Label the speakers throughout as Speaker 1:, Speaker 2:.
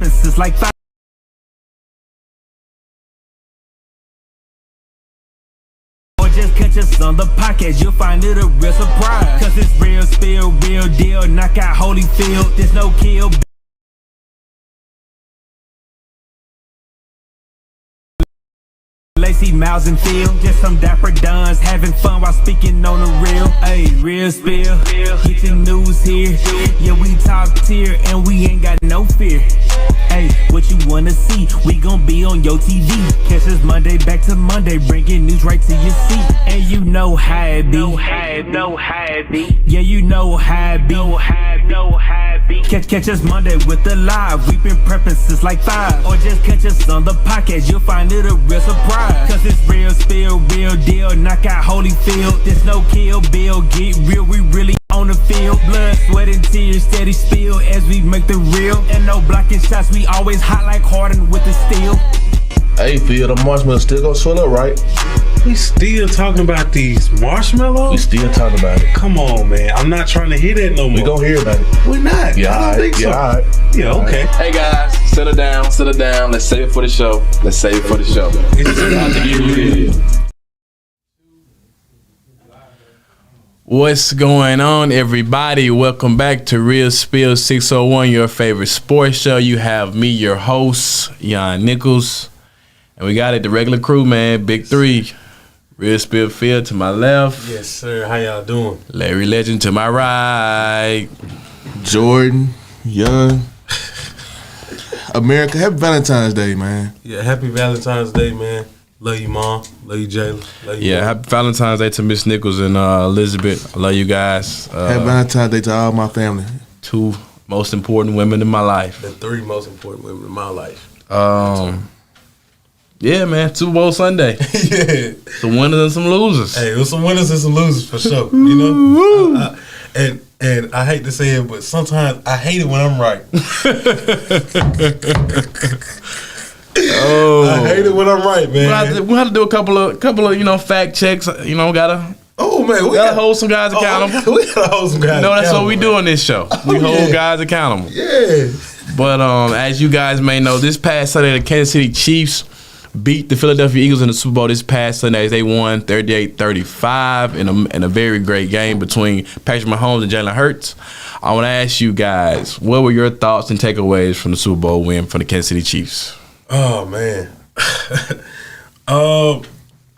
Speaker 1: It's like or just catch us on the podcast, you'll find it a real surprise. Cause it's real spill, real deal, knock out Holyfield, there's no kill. Lacy, Miles, and Phil, just some dapper duns having fun while speaking on the real. Ayy, real spill, get your news here. Yeah, we top tier and we ain't got no fear. Ayy, what you wanna see? We gon' be on your TV. Catch us Monday back to Monday, bringing news right to your seat. And you know how it be. Yeah, you know how it be. Catch us Monday with the live. We've been prepping since like 5. Or just catch us on the podcast, you'll find it a real surprise. Cause it's real spill, real deal, knock out Holyfield. There's no kill bill, get real, we really on the field. Blood, sweat, and tears steady spill as we make the real. And no blocking shots, we always hot like Harden with the steel.
Speaker 2: Hey, Phil, the marshmallows still gonna swell up, right?
Speaker 3: We still talking about these marshmallows?
Speaker 2: We still talking about it.
Speaker 3: Come on, man. I'm not trying to hear that no more.
Speaker 2: We gonna hear about it.
Speaker 3: We're not.
Speaker 2: Yeah,
Speaker 3: I don't think so.
Speaker 2: Yeah, all right.
Speaker 3: Yeah, okay.
Speaker 4: Hey guys, settle down. Let's save it for the show.
Speaker 3: It's about to get real.
Speaker 5: What's going on, everybody? Welcome back to Real Spill 601, your favorite sports show. You have me, your host, Yuan Nichols. And we got it, the regular crew, man. Big three. Real Spill Phil to my left.
Speaker 3: Yes, sir. How y'all doing?
Speaker 5: Larry Legend to my right.
Speaker 2: Jordan, Young, America. Happy Valentine's Day, man.
Speaker 3: Yeah, happy Valentine's Day, man. Love you, Mom. Love you, Jayla. Love you,
Speaker 5: Yeah,
Speaker 3: Mom.
Speaker 5: happy Valentine's Day to Miss Nichols and Elizabeth. I love you guys.
Speaker 2: Happy Valentine's Day to all my family.
Speaker 5: Two most important women in my life.
Speaker 3: The 3 most important women in my life.
Speaker 5: Yeah, man. Super Bowl Sunday.
Speaker 3: Yeah.
Speaker 5: Some winners and some losers.
Speaker 3: Hey, it was some winners and some losers for sure. You know? And I hate to say it, but sometimes I hate it when I'm right. I hate it when I'm right, man.
Speaker 5: We have to do a couple of fact checks. Gotta
Speaker 3: We
Speaker 5: gotta hold some guys accountable.
Speaker 3: We gotta hold some guys.
Speaker 5: No, that's
Speaker 3: accountable,
Speaker 5: what we do on this show. We hold guys accountable.
Speaker 3: Yeah.
Speaker 5: But as you guys may know, this past Sunday the Kansas City Chiefs beat the Philadelphia Eagles in the Super Bowl this past Sunday. They won 38-35 in a very great game between Patrick Mahomes and Jalen Hurts. I want to ask you guys, what were your thoughts and takeaways from the Super Bowl win from the Kansas City Chiefs?
Speaker 3: Oh man.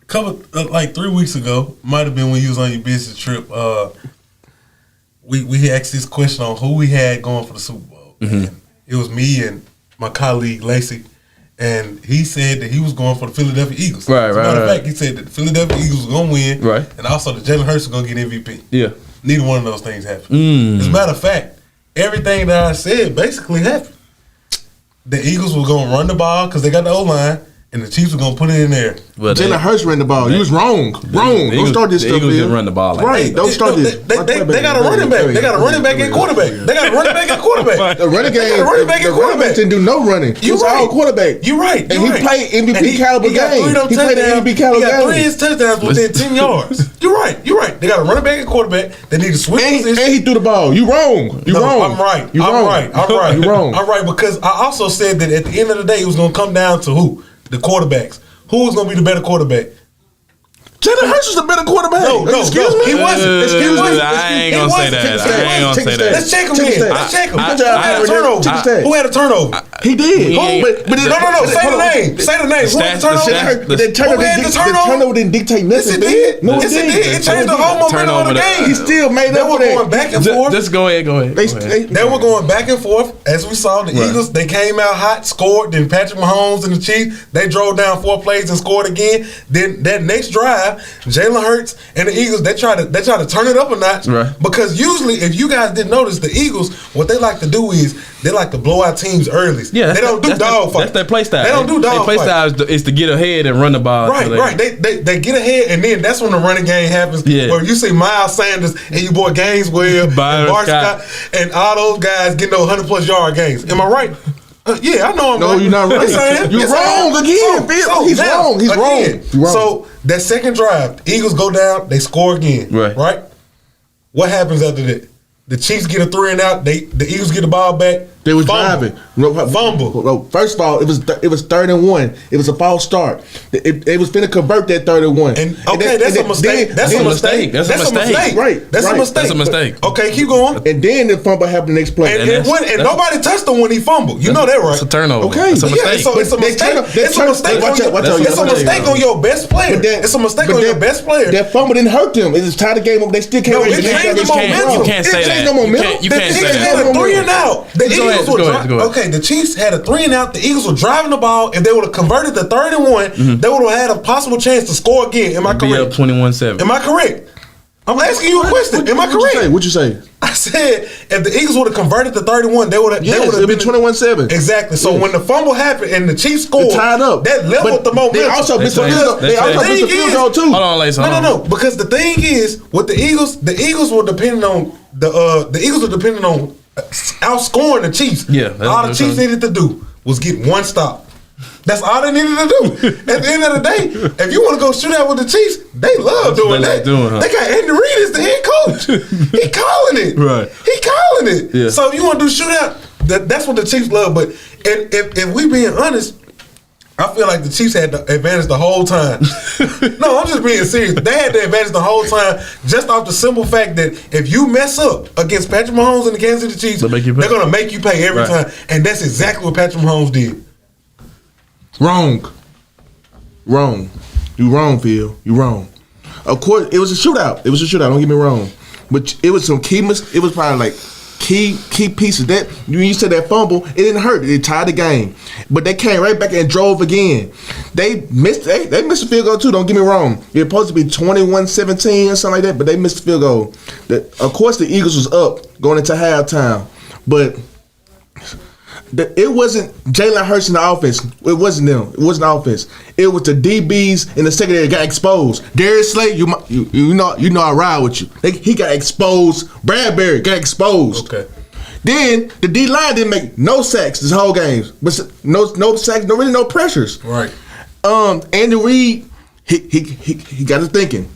Speaker 3: Couple like 3 weeks ago, might have been when you was on your business trip. We asked this question on who we had going for the Super Bowl.
Speaker 5: Mm-hmm.
Speaker 3: And it was me and my colleague Lacy, and he said that he was going for the Philadelphia Eagles.
Speaker 5: Right,
Speaker 3: As a matter of fact, he said that the Philadelphia Eagles was gonna win,
Speaker 5: right,
Speaker 3: and also that Jalen Hurts was gonna get MVP.
Speaker 5: Yeah,
Speaker 3: neither one of those things happened. As a matter of fact, everything that I said basically happened. The Eagles were gonna run the ball because they got the O-line, and the Chiefs were gonna put it in there.
Speaker 2: Well, Jalen Hurts ran the ball. You was wrong.
Speaker 5: Don't
Speaker 2: start this stuff.
Speaker 5: The Eagles didn't run the ball like
Speaker 2: right.
Speaker 5: that.
Speaker 2: Don't start this.
Speaker 3: They got a running back. They got a running back and quarterback. They got a running back and quarterback.
Speaker 2: The running game.
Speaker 3: They got a running back and quarterback.
Speaker 2: Didn't do no running. He was all quarterback.
Speaker 3: You're right.
Speaker 2: And he played MVP caliber game. He played an MVP caliber game.
Speaker 3: He got 3 of his touchdowns within 10 yards. You're right. They got a running back and quarterback. They need to switch positions.
Speaker 2: And he threw the ball. You wrong. You wrong.
Speaker 3: I'm right.
Speaker 2: You
Speaker 3: I'm
Speaker 2: wrong.
Speaker 3: right. I'm right.
Speaker 2: You wrong.
Speaker 3: I'm right because I also said that at the end of the day, it was going to come down to who? The quarterbacks. Who was going to be the better quarterback?
Speaker 2: Jalen Hurts was a better quarterback.
Speaker 3: No.
Speaker 2: Excuse me.
Speaker 3: He wasn't.
Speaker 2: Excuse me.
Speaker 5: I ain't gonna say that.
Speaker 3: Let's check him in. Let's check him. Who had a turnover?
Speaker 2: He did.
Speaker 3: No. Say the name. Say the name. Who had the turnover?
Speaker 2: The turnover didn't dictate nothing.
Speaker 3: Yes, it did. It changed the whole momentum of the game.
Speaker 2: He still made up for that.
Speaker 3: They were going back and forth.
Speaker 5: Just go ahead.
Speaker 3: They were going back and forth. As we saw, the Eagles, they came out hot, scored. Then Patrick Mahomes and the Chiefs, they drove down 4 plays and scored again. Then that next drive, Jalen Hurts and the Eagles, they try to turn it up a notch.
Speaker 5: Right.
Speaker 3: Because usually, if you guys didn't notice, the Eagles, what they like to do is they like to blow out teams early.
Speaker 5: Yeah,
Speaker 3: they don't do dog fights.
Speaker 5: That's their play style.
Speaker 3: They don't do dog fights.
Speaker 5: Their play style is to get ahead and run the ball.
Speaker 3: Right. They get ahead, and then that's when the running game happens.
Speaker 5: Yeah.
Speaker 3: Where you see Miles Sanders and your boy Gaineswell and Bart Scott and all those guys getting those 100+ yard games. Am I right? Yeah, I know I'm right.
Speaker 2: No, you're not right. You're wrong again, Phil. He's wrong. He's wrong.
Speaker 3: So that second drive, the Eagles go down, they score again. Right? What happens after that? The Chiefs get a 3 and out. The Eagles get the ball back.
Speaker 2: They was driving.
Speaker 3: Fumble.
Speaker 2: First of all, it was 3rd and 1. It was a false start. It was finna convert that 3rd and 1.
Speaker 3: That's a mistake. That's a mistake.
Speaker 5: That's a mistake.
Speaker 2: Right.
Speaker 3: That's a mistake.
Speaker 5: That's a mistake.
Speaker 3: Okay, keep going.
Speaker 2: And then the fumble happened the next play.
Speaker 3: And nobody touched him when he fumbled. You know that, right?
Speaker 5: It's a turnover.
Speaker 2: Okay.
Speaker 5: It's a mistake.
Speaker 3: It's a mistake. It's a mistake. It's a mistake on your best player. It's a mistake on your best player.
Speaker 2: That fumble didn't hurt them. It just tied the game up. They still can't.
Speaker 3: It changed the momentum.
Speaker 5: You can't say that. You can't say
Speaker 3: They had
Speaker 5: that.
Speaker 3: a 3 and out. The Eagles were okay. The Chiefs had a 3 and out. The Eagles were driving the ball. If they would have converted the 3rd and 1, they would have had a possible chance to score again. Am I
Speaker 5: Be up
Speaker 3: correct?
Speaker 5: 21-7.
Speaker 3: Am I correct? I'm asking you a question. Am I correct?
Speaker 2: What'd you say?
Speaker 3: I said if the Eagles would have converted the 31, they would have.
Speaker 2: Yes, it'd be 21-7.
Speaker 3: Exactly. So when the fumble happened and the Chiefs scored,
Speaker 2: tied up.
Speaker 3: That leveled the momentum.
Speaker 2: They also missed the field goal too.
Speaker 5: Hold on, Lace.
Speaker 3: No. Because the thing is, with the Eagles were depending on the Eagles were depending on outscoring the Chiefs.
Speaker 5: Yeah,
Speaker 3: all the Chiefs needed to do was get one stop. That's all they needed to do. At the end of the day, if you want to go shoot out with the Chiefs, they love doing that. They got Andy Reid as the head coach. He calling it.
Speaker 5: Right.
Speaker 3: He calling it.
Speaker 5: Yeah.
Speaker 3: So if you want to do shootout, that's what the Chiefs love. But if we being honest, I feel like the Chiefs had the advantage the whole time. No, I'm just being serious. They had the advantage the whole time just off the simple fact that if you mess up against Patrick Mahomes and the Kansas City Chiefs, they're going to make you pay every time. And that's exactly what Patrick Mahomes did.
Speaker 2: Wrong. You wrong, Phil. You wrong. Of course, it was a shootout. Don't get me wrong. But it was some key. It was probably like key pieces. That when you said that fumble, it didn't hurt. It tied the game. But they came right back and drove again. They missed a field goal too. Don't get me wrong. It was supposed to be 21-17 or something like that. But they missed the field goal. Of course, the Eagles was up going into halftime. But it wasn't Jalen Hurts in the offense. It wasn't them. It wasn't the offense. It was the DBs in the secondary that got exposed. Darius Slay, you know I ride with you. He got exposed. Bradbury got exposed.
Speaker 3: Okay.
Speaker 2: Then the D line didn't make no sacks this whole game. But no sacks, no pressures.
Speaker 3: Right.
Speaker 2: Andy Reid, he got to thinking.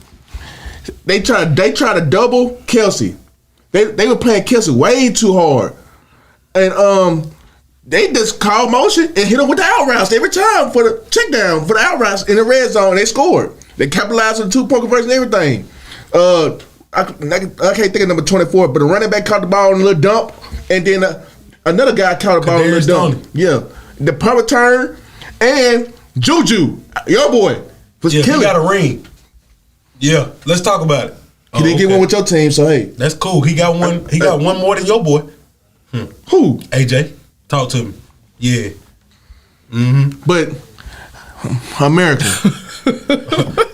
Speaker 2: They tried to double Kelsey. They were playing Kelsey way too hard. And they just called motion and hit him with the out routes every time for the check down, for the out routes in the red zone. They scored. They capitalized on the 2-point conversion and everything. I can't think of number 24, but the running back caught the ball in a little dump, and then another guy caught the ball in a little dump. Yeah. The punt return, and Juju, your boy, was killing.
Speaker 3: He got a ring. Yeah, let's talk about it.
Speaker 2: He didn't get one with your team, so hey.
Speaker 3: That's cool. He got one. He got one more than your boy.
Speaker 2: Who?
Speaker 3: AJ. Talk to me. Yeah.
Speaker 2: But American.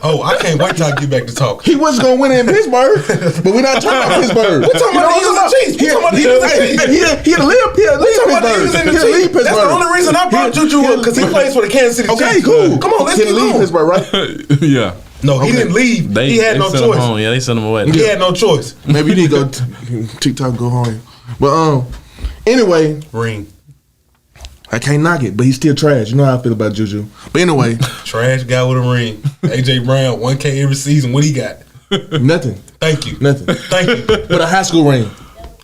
Speaker 3: Oh, I can't wait till I get back to talk.
Speaker 2: He wasn't going to win in Pittsburgh, but we're not talking about Pittsburgh.
Speaker 3: We're talking about the Eagles and Chiefs. We're talking about the Eagles and Chiefs.
Speaker 2: He had to leave Pittsburgh.
Speaker 3: That's the only reason I brought Juju up, because he plays for the Kansas City Chiefs.
Speaker 2: Okay, cool.
Speaker 3: Come on, let's
Speaker 2: He
Speaker 3: keep
Speaker 2: leave
Speaker 3: going.
Speaker 2: Pittsburgh, right?
Speaker 5: Yeah.
Speaker 3: No, he didn't leave. He had no
Speaker 5: sent him
Speaker 3: choice.
Speaker 5: home. Yeah, they sent him away.
Speaker 3: He had no choice.
Speaker 2: Maybe you need to go TikTok, go home. But anyway,
Speaker 3: Ring.
Speaker 2: I can't knock it, but he's still trash. You know how I feel about Juju. But anyway,
Speaker 3: Trash guy with a ring. AJ Brown, 1K every season. What he got?
Speaker 2: nothing.
Speaker 3: Thank you.
Speaker 2: Nothing.
Speaker 3: Thank you.
Speaker 2: But a high school ring.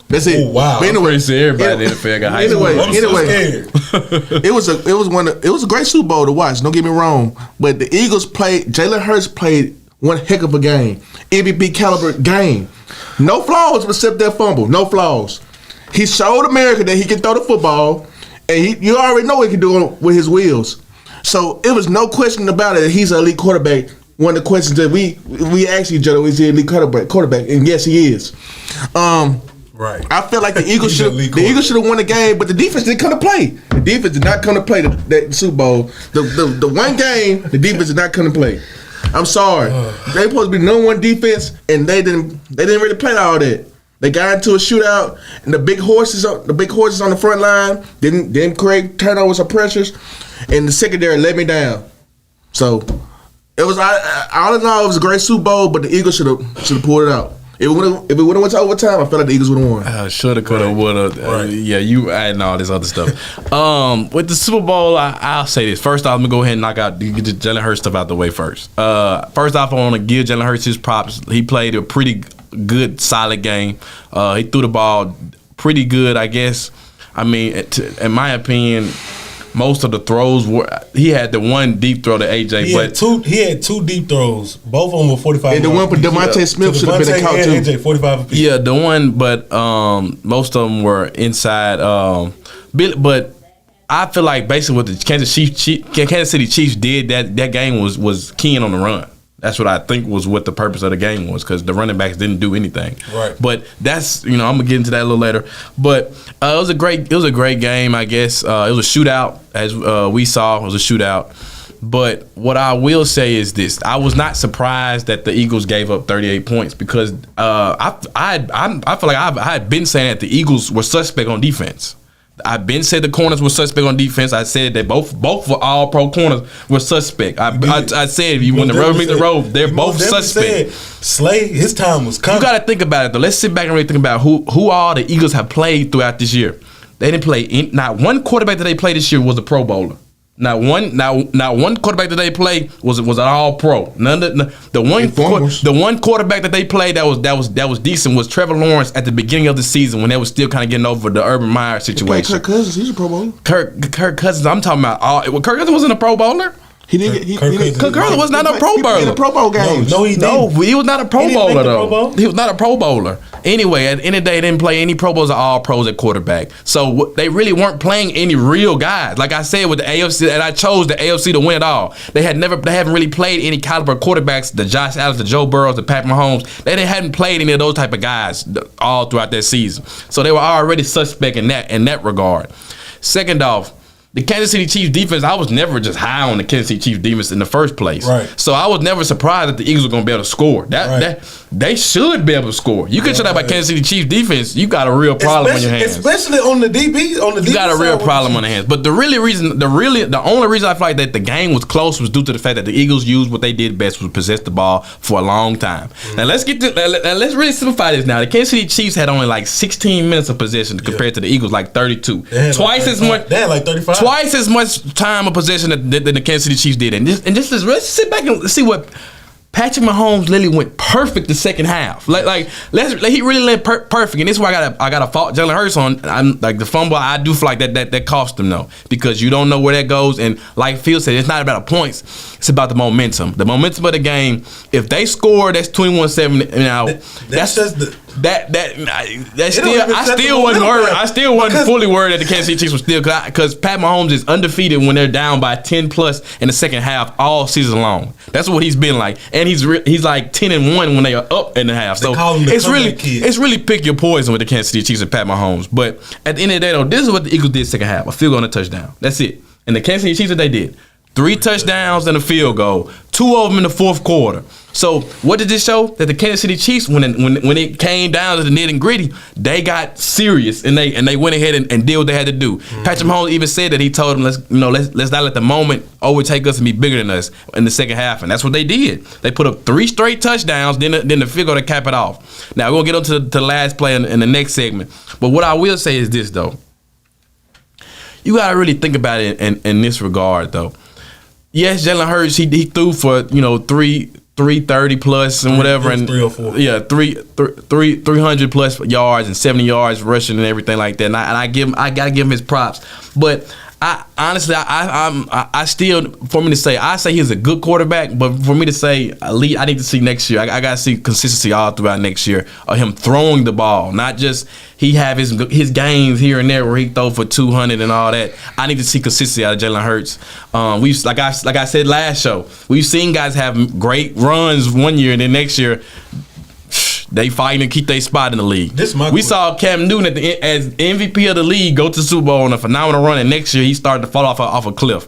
Speaker 2: That's it.
Speaker 3: Oh, wow.
Speaker 2: But anyway,
Speaker 5: Everybody in the NFL got high school.
Speaker 3: I'm so scared.
Speaker 2: it was a great Super Bowl to watch. Don't get me wrong, but the Eagles played. Jalen Hurts played one heck of a game, MVP caliber game. No flaws except that fumble. No flaws. He showed America that he can throw the football, and you already know what he can do with his wheels. So it was no question about it that he's an elite quarterback. One of the questions that we asked each other, is he an elite quarterback? And yes, he is.
Speaker 3: Right.
Speaker 2: I feel like the Eagles should have won the game, but the defense didn't come to play. The defense did not come to play that Super Bowl. The one game, the defense did not come to play. I'm sorry. They supposed to be the number one defense, and they didn't really play all that. They got into a shootout, and the big horses on the front line didn't create turnovers or pressures, and the secondary let me down. So it was all in all, it was a great Super Bowl, but the Eagles should have pulled it out. If it would have went to overtime, I felt like the Eagles would have won.
Speaker 5: Shoulda, coulda, woulda. Yeah, you adding all this other stuff. With the Super Bowl, I'll say this. First off, I'm going to go ahead and knock out the Jalen Hurts stuff out the way first. First off, I want to give Jalen Hurts his props. He played a pretty good, solid game. He threw the ball pretty good, I guess. I mean, in my opinion, most of the throws were. He had the one deep throw to AJ,
Speaker 3: He had two deep throws. Both of them were 45.
Speaker 2: And the one for Devontae Smith should have been a count too.
Speaker 3: AJ 45 apiece.
Speaker 5: Yeah, the one, but most of them were inside. But I feel like basically what the Kansas City Chiefs did that game was keying on the run. That's what I think was what the purpose of the game was, because the running backs didn't do anything.
Speaker 3: Right.
Speaker 5: But that's, I'm gonna get into that a little later. But it was a great game, I guess. It was a shootout, as we saw. It was a shootout. But what I will say is this: I was not surprised that the Eagles gave up 38 points, because I feel like I had been saying that the Eagles were suspect on defense. I've been said the corners were suspect on defense. I said that both all pro corners were suspect. I said if you want to rub me the road, they're both suspect.
Speaker 3: Slay, his time was coming.
Speaker 5: You got to think about it though. Let's sit back and really think about who all the Eagles have played throughout this year. They didn't play not one quarterback that they played this year was a Pro Bowler. Not one quarterback that they played was an All Pro. The one quarterback that they played that was decent was Trevor Lawrence at the beginning of the season, when they was still kind of getting over the Urban Meyer situation.
Speaker 2: Kirk Cousins, he's a Pro Bowler.
Speaker 5: Kirk Cousins, I'm talking about. Kirk Cousins wasn't a Pro Bowler. Kirk Cousins was not a Pro Bowler.
Speaker 2: He played a Pro Bowl game.
Speaker 3: No, he didn't.
Speaker 5: No, he was not a Pro Bowler though.
Speaker 3: Pro Bowl?
Speaker 5: He was not a Pro Bowler. Anyway, at the end of the day, they didn't play any Pro Bowls or All Pros at quarterback. So they really weren't playing any real guys. Like I said with the AFC, and I chose the AFC to win it all. They haven't really played any caliber quarterbacks. The Josh Allen, the Joe Burrows, the Pat Mahomes. They hadn't played any of those type of guys all throughout that season. So they were already suspect in that regard. Second off, the Kansas City Chiefs defense, I was never just high on the Kansas City Chiefs defense in the first place.
Speaker 3: Right.
Speaker 5: So I was never surprised that the Eagles were going to be able to score. They should be able to score. You can say that about Kansas City Chiefs defense, you got a real problem on your hands.
Speaker 3: Especially on the DB.
Speaker 5: You got a real problem on the hands. But the only reason I feel like that the game was close was due to the fact that the Eagles used what they did best, was possess the ball for a long time. Now let's really simplify this now. The Kansas City Chiefs had only like 16 minutes of possession compared to the Eagles like 32. Twice as much.
Speaker 3: They had like 35.
Speaker 5: Twice as much time of possession than the Kansas City Chiefs did. And let's sit back and see what Patrick Mahomes literally went perfect the second half. He really went perfect, and this is why I got to fault Jalen Hurts on. I'm like the fumble. I do feel like that cost him though, because you don't know where that goes. And like Phil said, it's not about the points. It's about the momentum. The momentum of the game. If they score, that's 21-7. Now that's just the. I still wasn't fully worried that the Kansas City Chiefs were still, because Pat Mahomes is undefeated when they're down by 10 plus in the second half all season long. That's what he's been like, and he's like 10-1 when they are up in the half. So it's really pick your poison with the Kansas City Chiefs and Pat Mahomes. But at the end of the day, though, this is what the Eagles did second half: a field goal and a touchdown. That's it. And the Kansas City Chiefs, what they did: 3 touchdowns and a field goal, 2 of them in the fourth quarter. So what did this show? That the Kansas City Chiefs, when it came down to the nitty and gritty, they got serious and they went ahead and did what they had to do. Patrick Mahomes even said that he told them, let's not let the moment overtake us and be bigger than us in the second half, and that's what they did. They put up 3 straight touchdowns, then the field goal to cap it off. Now we're gonna get on to the last play in the next segment. But what I will say is this though: you gotta really think about it in this regard though. Yes, Jalen Hurts, he threw for 330 plus and whatever, and
Speaker 3: 3 or 4.
Speaker 5: Yeah, 300 plus yards and 70 yards rushing and everything like that. And I gotta give him his props. But I honestly, I still, for me to say, I say he's a good quarterback, but for me to say elite, I need to see next year. I gotta see consistency all throughout next year of him throwing the ball, not just he have his games here and there where he throw for 200 and all that. I need to see consistency out of Jalen Hurts. We've like I said last show, we've seen guys have great runs one year and then next year they fighting to keep their spot in the league. We saw Cam Newton as MVP of the league go to the Super Bowl on a phenomenal run, and next year he started to fall off a cliff.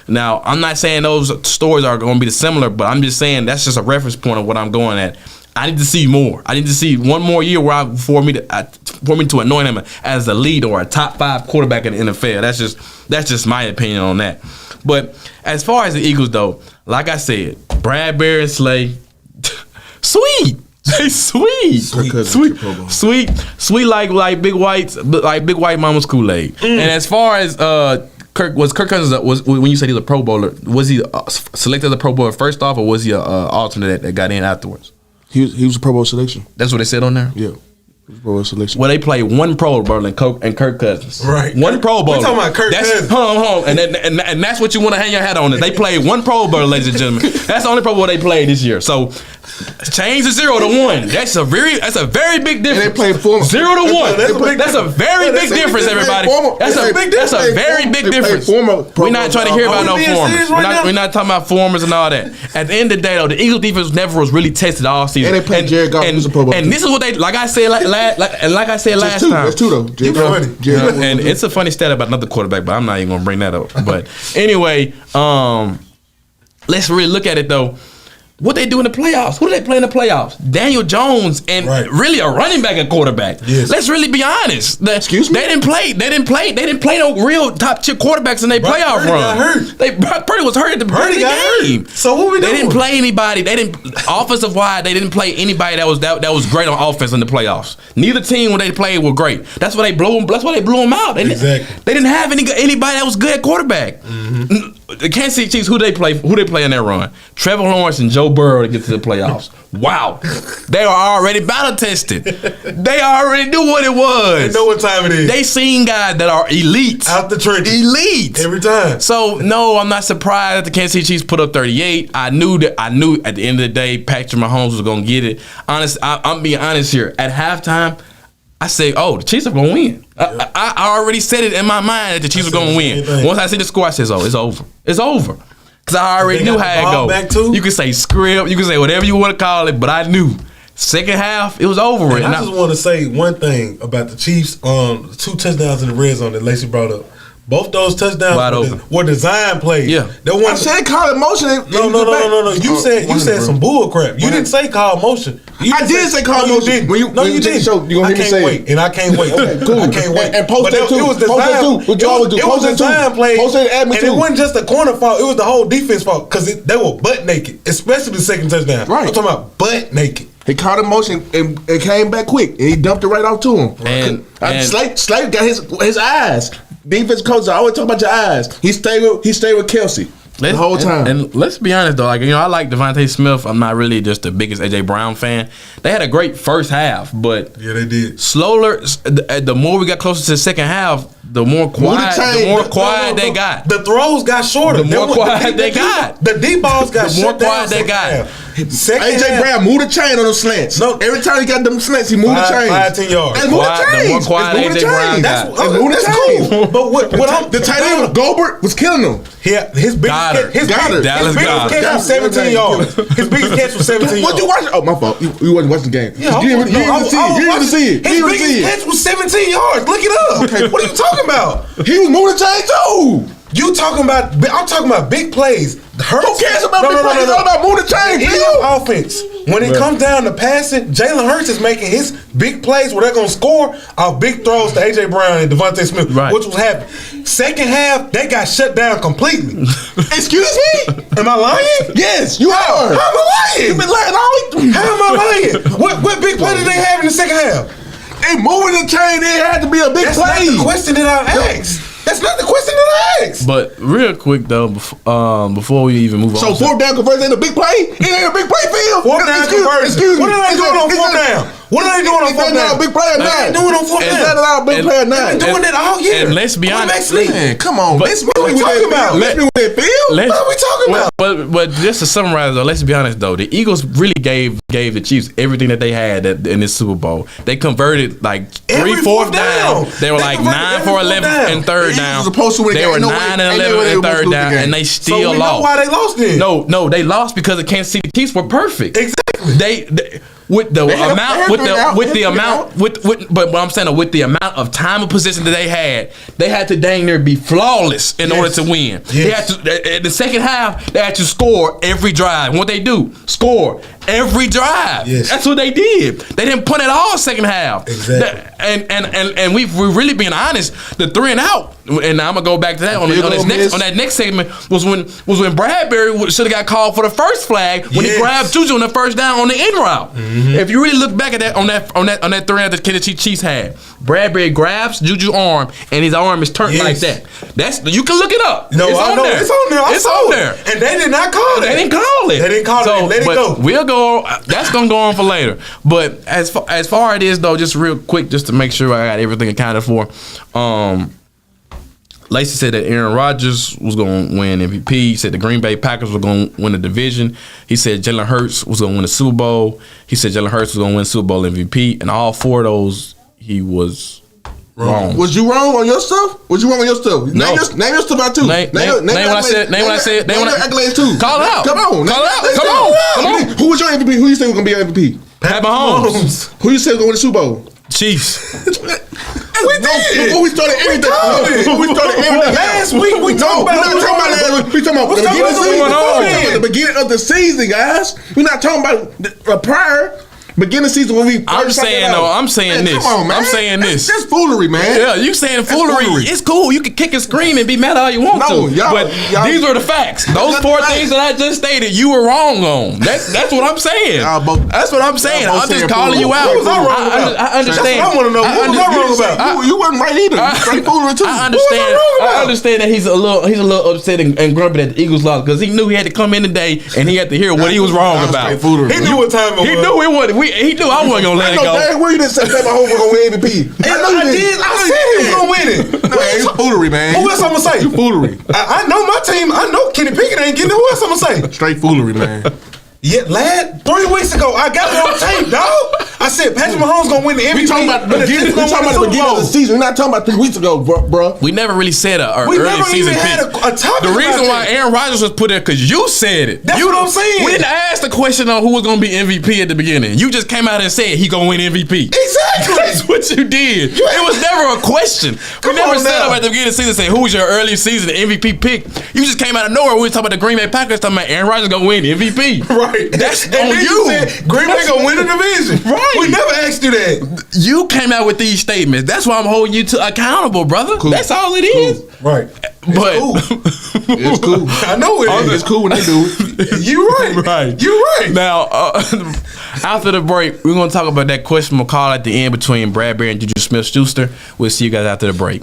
Speaker 5: Now, I'm not saying those stories are going to be similar, but I'm just saying that's just a reference point of what I'm going at. I need to see more. I need to see one more year for me to anoint him as a lead or a top 5 quarterback in the NFL. That's just my opinion on that. But as far as the Eagles, though, like I said, Bradbury and Slay, sweet. Sweet like big white mama's Kool-Aid. And as far as Kirk Cousins when you said he was a Pro Bowler, was he selected as a Pro Bowler first off, or was he an alternate that got in afterwards?
Speaker 2: He was a Pro Bowl selection.
Speaker 5: That's what they said on there.
Speaker 2: Yeah. Pro Bowl selection.
Speaker 5: Well, they played one Pro Bowl and Kirk Cousins.
Speaker 3: Right.
Speaker 5: One Pro Bowl.
Speaker 3: We're talking about Kirk Cousins.
Speaker 5: Hold on. And that's what you want to hang your hat on. Is they played one Pro Bowl, ladies and gentlemen. That's the only Pro Bowl they played this year. So change the 0 to 1. That's a very big difference.
Speaker 2: And they played 4
Speaker 5: 0 to 1. That's a very big difference, everybody. That's a very big difference. We're not trying to hear about no formers. We're not talking about formers and all that. At the end of the day, though, the Eagles defense never was really tested all season.
Speaker 2: And they played Jared Goff, who's a Pro Bowl.
Speaker 5: And this is what they, like I said last time.
Speaker 2: That's two though. Jared Goff.
Speaker 5: And it's a funny stat about another quarterback, but I'm not even gonna bring that up. But anyway, let's really look at it though. What they do in the playoffs? Who do they play in the playoffs? Daniel Jones and really a running back and quarterback.
Speaker 3: Yes.
Speaker 5: Let's really be honest.
Speaker 2: Excuse me?
Speaker 5: They didn't play no real top tier quarterbacks in their playoff
Speaker 3: Purdy
Speaker 5: run.
Speaker 3: got hurt.
Speaker 5: Purdy was hurt at the beginning of the game.
Speaker 3: Hurt. So what we doing?
Speaker 5: They didn't play anybody. They didn't offensive wide. They didn't play anybody that was great on offense in the playoffs. Neither team when they played were great. That's why they blew them. That's why they blew them out.
Speaker 3: Exactly.
Speaker 5: They didn't have anybody that was good at quarterback. The Kansas City Chiefs, who they play in their run? Trevor Lawrence and Joe Burrow to get to the playoffs. Wow. They are already battle tested. They already knew what it was.
Speaker 3: They know what time it is.
Speaker 5: They seen guys that are elite.
Speaker 3: Out the trenches.
Speaker 5: Elite.
Speaker 3: Every time.
Speaker 5: So, no, I'm not surprised that the Kansas City Chiefs put up 38. I knew at the end of the day, Patrick Mahomes was going to get it. I'm being honest here. At halftime, I say, the Chiefs are going to win. Yep. I already said it in my mind that the Chiefs were going to win. Once I see the score, I said, it's over. It's over. Because I already knew how it go. You can say script, you can say whatever you want to call it, but I knew. Second half, it was over.
Speaker 3: And I just want to say one thing about the Chiefs. 2 touchdowns in the red zone that Lacey brought up. Both those touchdowns were design plays.
Speaker 5: Yeah.
Speaker 2: I said call it motion.
Speaker 3: No. You said some bull crap. You didn't say call motion.
Speaker 2: I did say call motion.
Speaker 3: You didn't.
Speaker 2: You gonna hear me say
Speaker 3: it. And I can't wait.
Speaker 2: Okay, cool.
Speaker 3: I can't wait.
Speaker 2: And post that too.
Speaker 3: It was design.
Speaker 2: What you always do?
Speaker 3: It was design plays.
Speaker 2: Post it, add me
Speaker 3: and
Speaker 2: too.
Speaker 3: it wasn't just the corner fault. It was the whole defense fault because they were butt naked, especially the second touchdown.
Speaker 2: Right.
Speaker 3: I'm talking about butt naked.
Speaker 2: He caught a motion and it came back quick, and he dumped it right off to him. And Slate got his eyes. Defense coach, I always talk about your eyes. He stayed with Kelsey the whole time. And
Speaker 5: let's be honest though, I like Devontae Smith. I'm not really just the biggest AJ Brown fan. They had a great first half, but
Speaker 3: yeah, they did.
Speaker 5: Slower. The more we got closer to the second half, the more quiet they got.
Speaker 3: The throws got shorter.
Speaker 5: The more quiet they got.
Speaker 3: The deep balls got
Speaker 5: the more quiet they got.
Speaker 2: AJ Brown moved the chain on them slants. No, every time he got them slants, he moved the chain.
Speaker 3: 5-10 yards.
Speaker 2: The more quiet
Speaker 5: AJ Brown got.
Speaker 3: That's cool. But what
Speaker 2: the tight end Goldberg was killing him.
Speaker 3: Yeah, his biggest catch was 17 yards. His biggest catch was 17 yards.
Speaker 2: What you watching? Oh, my fault. You wasn't watching the game. You didn't see it.
Speaker 3: His biggest catch was 17 yards. Look it up. Okay, what are you talking about?
Speaker 2: He was moving the chain too.
Speaker 3: I'm talking about big plays.
Speaker 2: Who cares about big plays? It's all about moving the chain.
Speaker 3: Offense. When it comes down to passing, Jalen Hurts is making his big plays where they're going to score off big throws to AJ Brown and Devontae Smith, which was happening. Second half, they got shut down completely.
Speaker 2: Excuse me?
Speaker 3: Am I lying?
Speaker 2: Yes, you are.
Speaker 3: How am I lying?
Speaker 2: You've been lying all week.
Speaker 3: How am I lying? What big play did they have in the second half?
Speaker 2: They moving the chain. It had to be a big play.
Speaker 3: That's not the question that I asked. That's not the question that I asked.
Speaker 5: But real quick though, before we even move on.
Speaker 2: So fourth down conversion ain't a big play? It ain't a big play field?
Speaker 3: Fourth down conversion.
Speaker 2: Excuse me.
Speaker 3: What are they doing on fourth down? What are they doing on fourth down?
Speaker 2: Big play or not?
Speaker 3: They doing on fourth down.
Speaker 2: It's not a big play or not.
Speaker 3: They've been doing that all year.
Speaker 5: And let's be honest.
Speaker 2: Man, come on.
Speaker 3: What are we talking about?
Speaker 2: Let's be with that field.
Speaker 3: What are we talking about?
Speaker 5: But just to summarize though, let's be honest though, the Eagles really gave the Chiefs everything that they had in this Super Bowl. They converted like 3/4 down. They were like 9 for 11 and third down. They were 9 and 11 and third down, and they still lost.
Speaker 3: So we know why they lost then.
Speaker 5: No, they lost because the Kansas City Chiefs were perfect.
Speaker 3: Exactly.
Speaker 5: They with the amount of time of possession that they had to dang near be flawless in order to win. Yes. They had to, in the second half, they had to score every drive. What they do? Score every drive.
Speaker 3: Yes.
Speaker 5: That's what they did. They didn't punt at all second half.
Speaker 3: Exactly.
Speaker 5: And we're really being honest. The 3 and out, and I'm gonna go back to that on that next segment was when Bradbury should have got called for the first flag when he grabbed Juju on the first down on the end route. Mm-hmm. If you really look back at that on that 3 and out that the Kansas City Chiefs had, Bradbury grabs Juju's arm and his arm is turned like that. That's you can look it up.
Speaker 3: No,
Speaker 5: it's
Speaker 3: I
Speaker 5: on
Speaker 3: know.
Speaker 5: there.
Speaker 3: It's on there.
Speaker 5: It's on there.
Speaker 3: And they did not call it.
Speaker 5: They didn't call it.
Speaker 3: They didn't call it. Let it go.
Speaker 5: We'll go. That's gonna go on for later. But as far it is though, just real quick, just to make sure I got everything accounted for. Lacey said that Aaron Rodgers was going to win MVP. He said the Green Bay Packers were going to win the division. He said Jalen Hurts was going to win the Super Bowl. He said Jalen Hurts was going to win Super Bowl MVP. And all 4 of those, he was wrong.
Speaker 2: Was you wrong on your stuff? Was you wrong on your stuff?
Speaker 5: No.
Speaker 2: Name your stuff out too.
Speaker 5: Name what I said. Name what I said.
Speaker 2: Name your accolades too.
Speaker 5: Call it out.
Speaker 2: Come on.
Speaker 5: Call it out. Come on.
Speaker 2: Who was your MVP? Who you think was going to be your MVP?
Speaker 5: Pat Mahomes.
Speaker 2: Who you said was going to win the Super Bowl?
Speaker 5: Chiefs.
Speaker 2: We did. Before we started everything.
Speaker 3: Last week we talked about.
Speaker 2: We're not talking about last week. We talking about the beginning of the season. We're talking about the beginning of the season, guys. We're not talking about the prior. Beginning season when we.
Speaker 5: I'm saying though. I'm saying this.
Speaker 2: Come on, man.
Speaker 5: I'm saying this.
Speaker 2: That's foolery, man.
Speaker 5: Yeah, you saying foolery. It's cool. You can kick and scream and be mad all you want to. But these are the facts. Those 4 things that I just stated, you were wrong on. That's what I'm saying. That's what I'm saying. I'm just calling you out.
Speaker 3: What was I wrong about?
Speaker 5: I understand.
Speaker 3: That's what I want to know. What was I wrong about?
Speaker 2: You wasn't right either. Straight foolery too.
Speaker 5: I understand. I understand that he's a little upset and grumpy that the Eagles lost because he knew he had to come in today and he had to hear what he was wrong about.
Speaker 2: Straight foolery.
Speaker 3: He knew what time it was.
Speaker 5: He knew it was. He knew I wasn't gonna let it go.
Speaker 2: Where you didn't say Pat Mahomes was gonna win MVP?
Speaker 3: I did. I said he was gonna win it.
Speaker 2: It's foolery, man.
Speaker 3: Who else I'm gonna say?
Speaker 2: You foolery.
Speaker 3: I know my team. I know Kenny Pickett ain't getting it. Who else I'm gonna say?
Speaker 2: Straight foolery, man.
Speaker 3: Yeah, lad, 3 weeks ago, I got it on tape, dog. I said Patrick Mahomes gonna win the MVP.
Speaker 2: We talking about the beginning of the season. We're not talking about 3 weeks ago, bro.
Speaker 5: We never really said our
Speaker 3: We
Speaker 5: early
Speaker 3: never
Speaker 5: season
Speaker 3: even
Speaker 5: pick.
Speaker 3: had a topic.
Speaker 5: The reason
Speaker 3: about
Speaker 5: why
Speaker 3: that.
Speaker 5: Aaron Rodgers was put there because you said it.
Speaker 3: That's what I'm saying.
Speaker 5: We didn't ask the question on who was going to be MVP at the beginning. You just came out and said he going to win MVP.
Speaker 3: Exactly.
Speaker 5: That's what you did. It was never a question. We never
Speaker 3: on
Speaker 5: said
Speaker 3: now.
Speaker 5: up at the beginning of the season, say who was your early season MVP pick. You just came out of nowhere. We were talking about the Green Bay Packers, talking about Aaron Rodgers going to win MVP.
Speaker 3: Right.
Speaker 5: That's
Speaker 3: And
Speaker 5: on
Speaker 3: then
Speaker 5: you.
Speaker 3: said Green Bay gonna win the division.
Speaker 5: Right.
Speaker 3: We never asked you that.
Speaker 5: You came out with these statements. That's why I'm holding you to accountable, brother.
Speaker 2: Cool.
Speaker 5: That's all it is.
Speaker 3: Right.
Speaker 5: But
Speaker 2: It's cool.
Speaker 3: I know it is.
Speaker 2: It's cool when they do it.
Speaker 3: You right.
Speaker 5: Right.
Speaker 3: You right.
Speaker 5: Now, after the break, we're going to talk about that questionable call at the end between Bradbury and Juju Smith-Schuster. We'll see you guys after the break.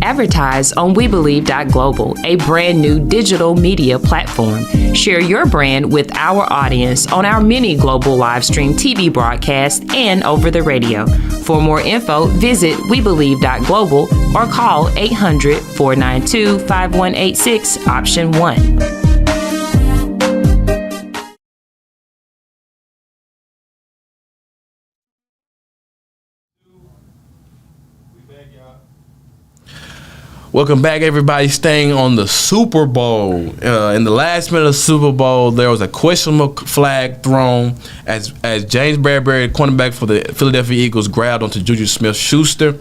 Speaker 6: Advertise on WeBelieve.global, a brand new digital media platform. Share your brand with our audience on our mini global live stream TV broadcast and over the radio. For more info, visit WeBelieve.global or call 800-492-5186, option 1.
Speaker 5: Welcome back, everybody. Staying on the Super Bowl. In the last minute of the Super Bowl, there was a questionable flag thrown as James Bradbury, cornerback for the Philadelphia Eagles, grabbed onto Juju Smith-Schuster.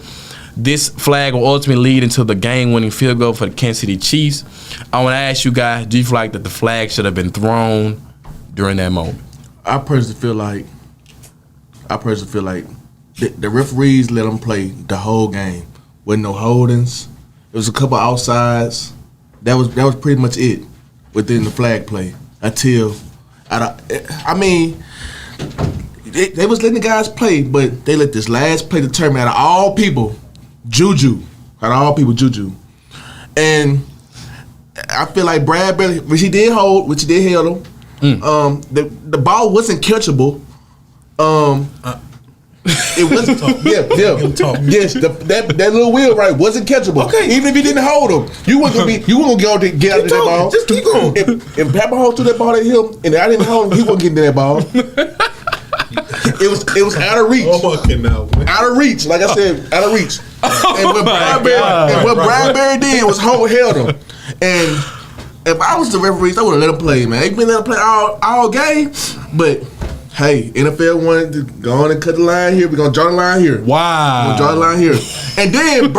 Speaker 5: This flag will ultimately lead into the game-winning field goal for the Kansas City Chiefs. I want to ask you guys, do you feel like that the flag should have been thrown during that moment?
Speaker 2: I personally feel like the referees let them play the whole game with no holdings. There was a couple outsides. That was pretty much it within the flag play until I mean they was letting the guys play, but they let this last play determine out of all people, Juju. And I feel like Bradbury, which he did hold him. The ball wasn't catchable. It wasn't. Yes, that little wheel right wasn't catchable.
Speaker 3: Okay.
Speaker 2: Even if he didn't hold him, you weren't gonna get out of that ball.
Speaker 3: Just keep going.
Speaker 2: If Pat Mahomes threw that ball at him and I didn't hold him, he wasn't getting to that ball. It was out of reach. Out of reach, like I said, out of reach. And what Bradbury did was held him. And if I was the referees, I would have let him play, man. They've been let him play all game, but. Hey, NFL wanted to go on and cut the line here. We're gonna draw the line here.
Speaker 5: Wow.
Speaker 2: We're gonna draw the line here. And then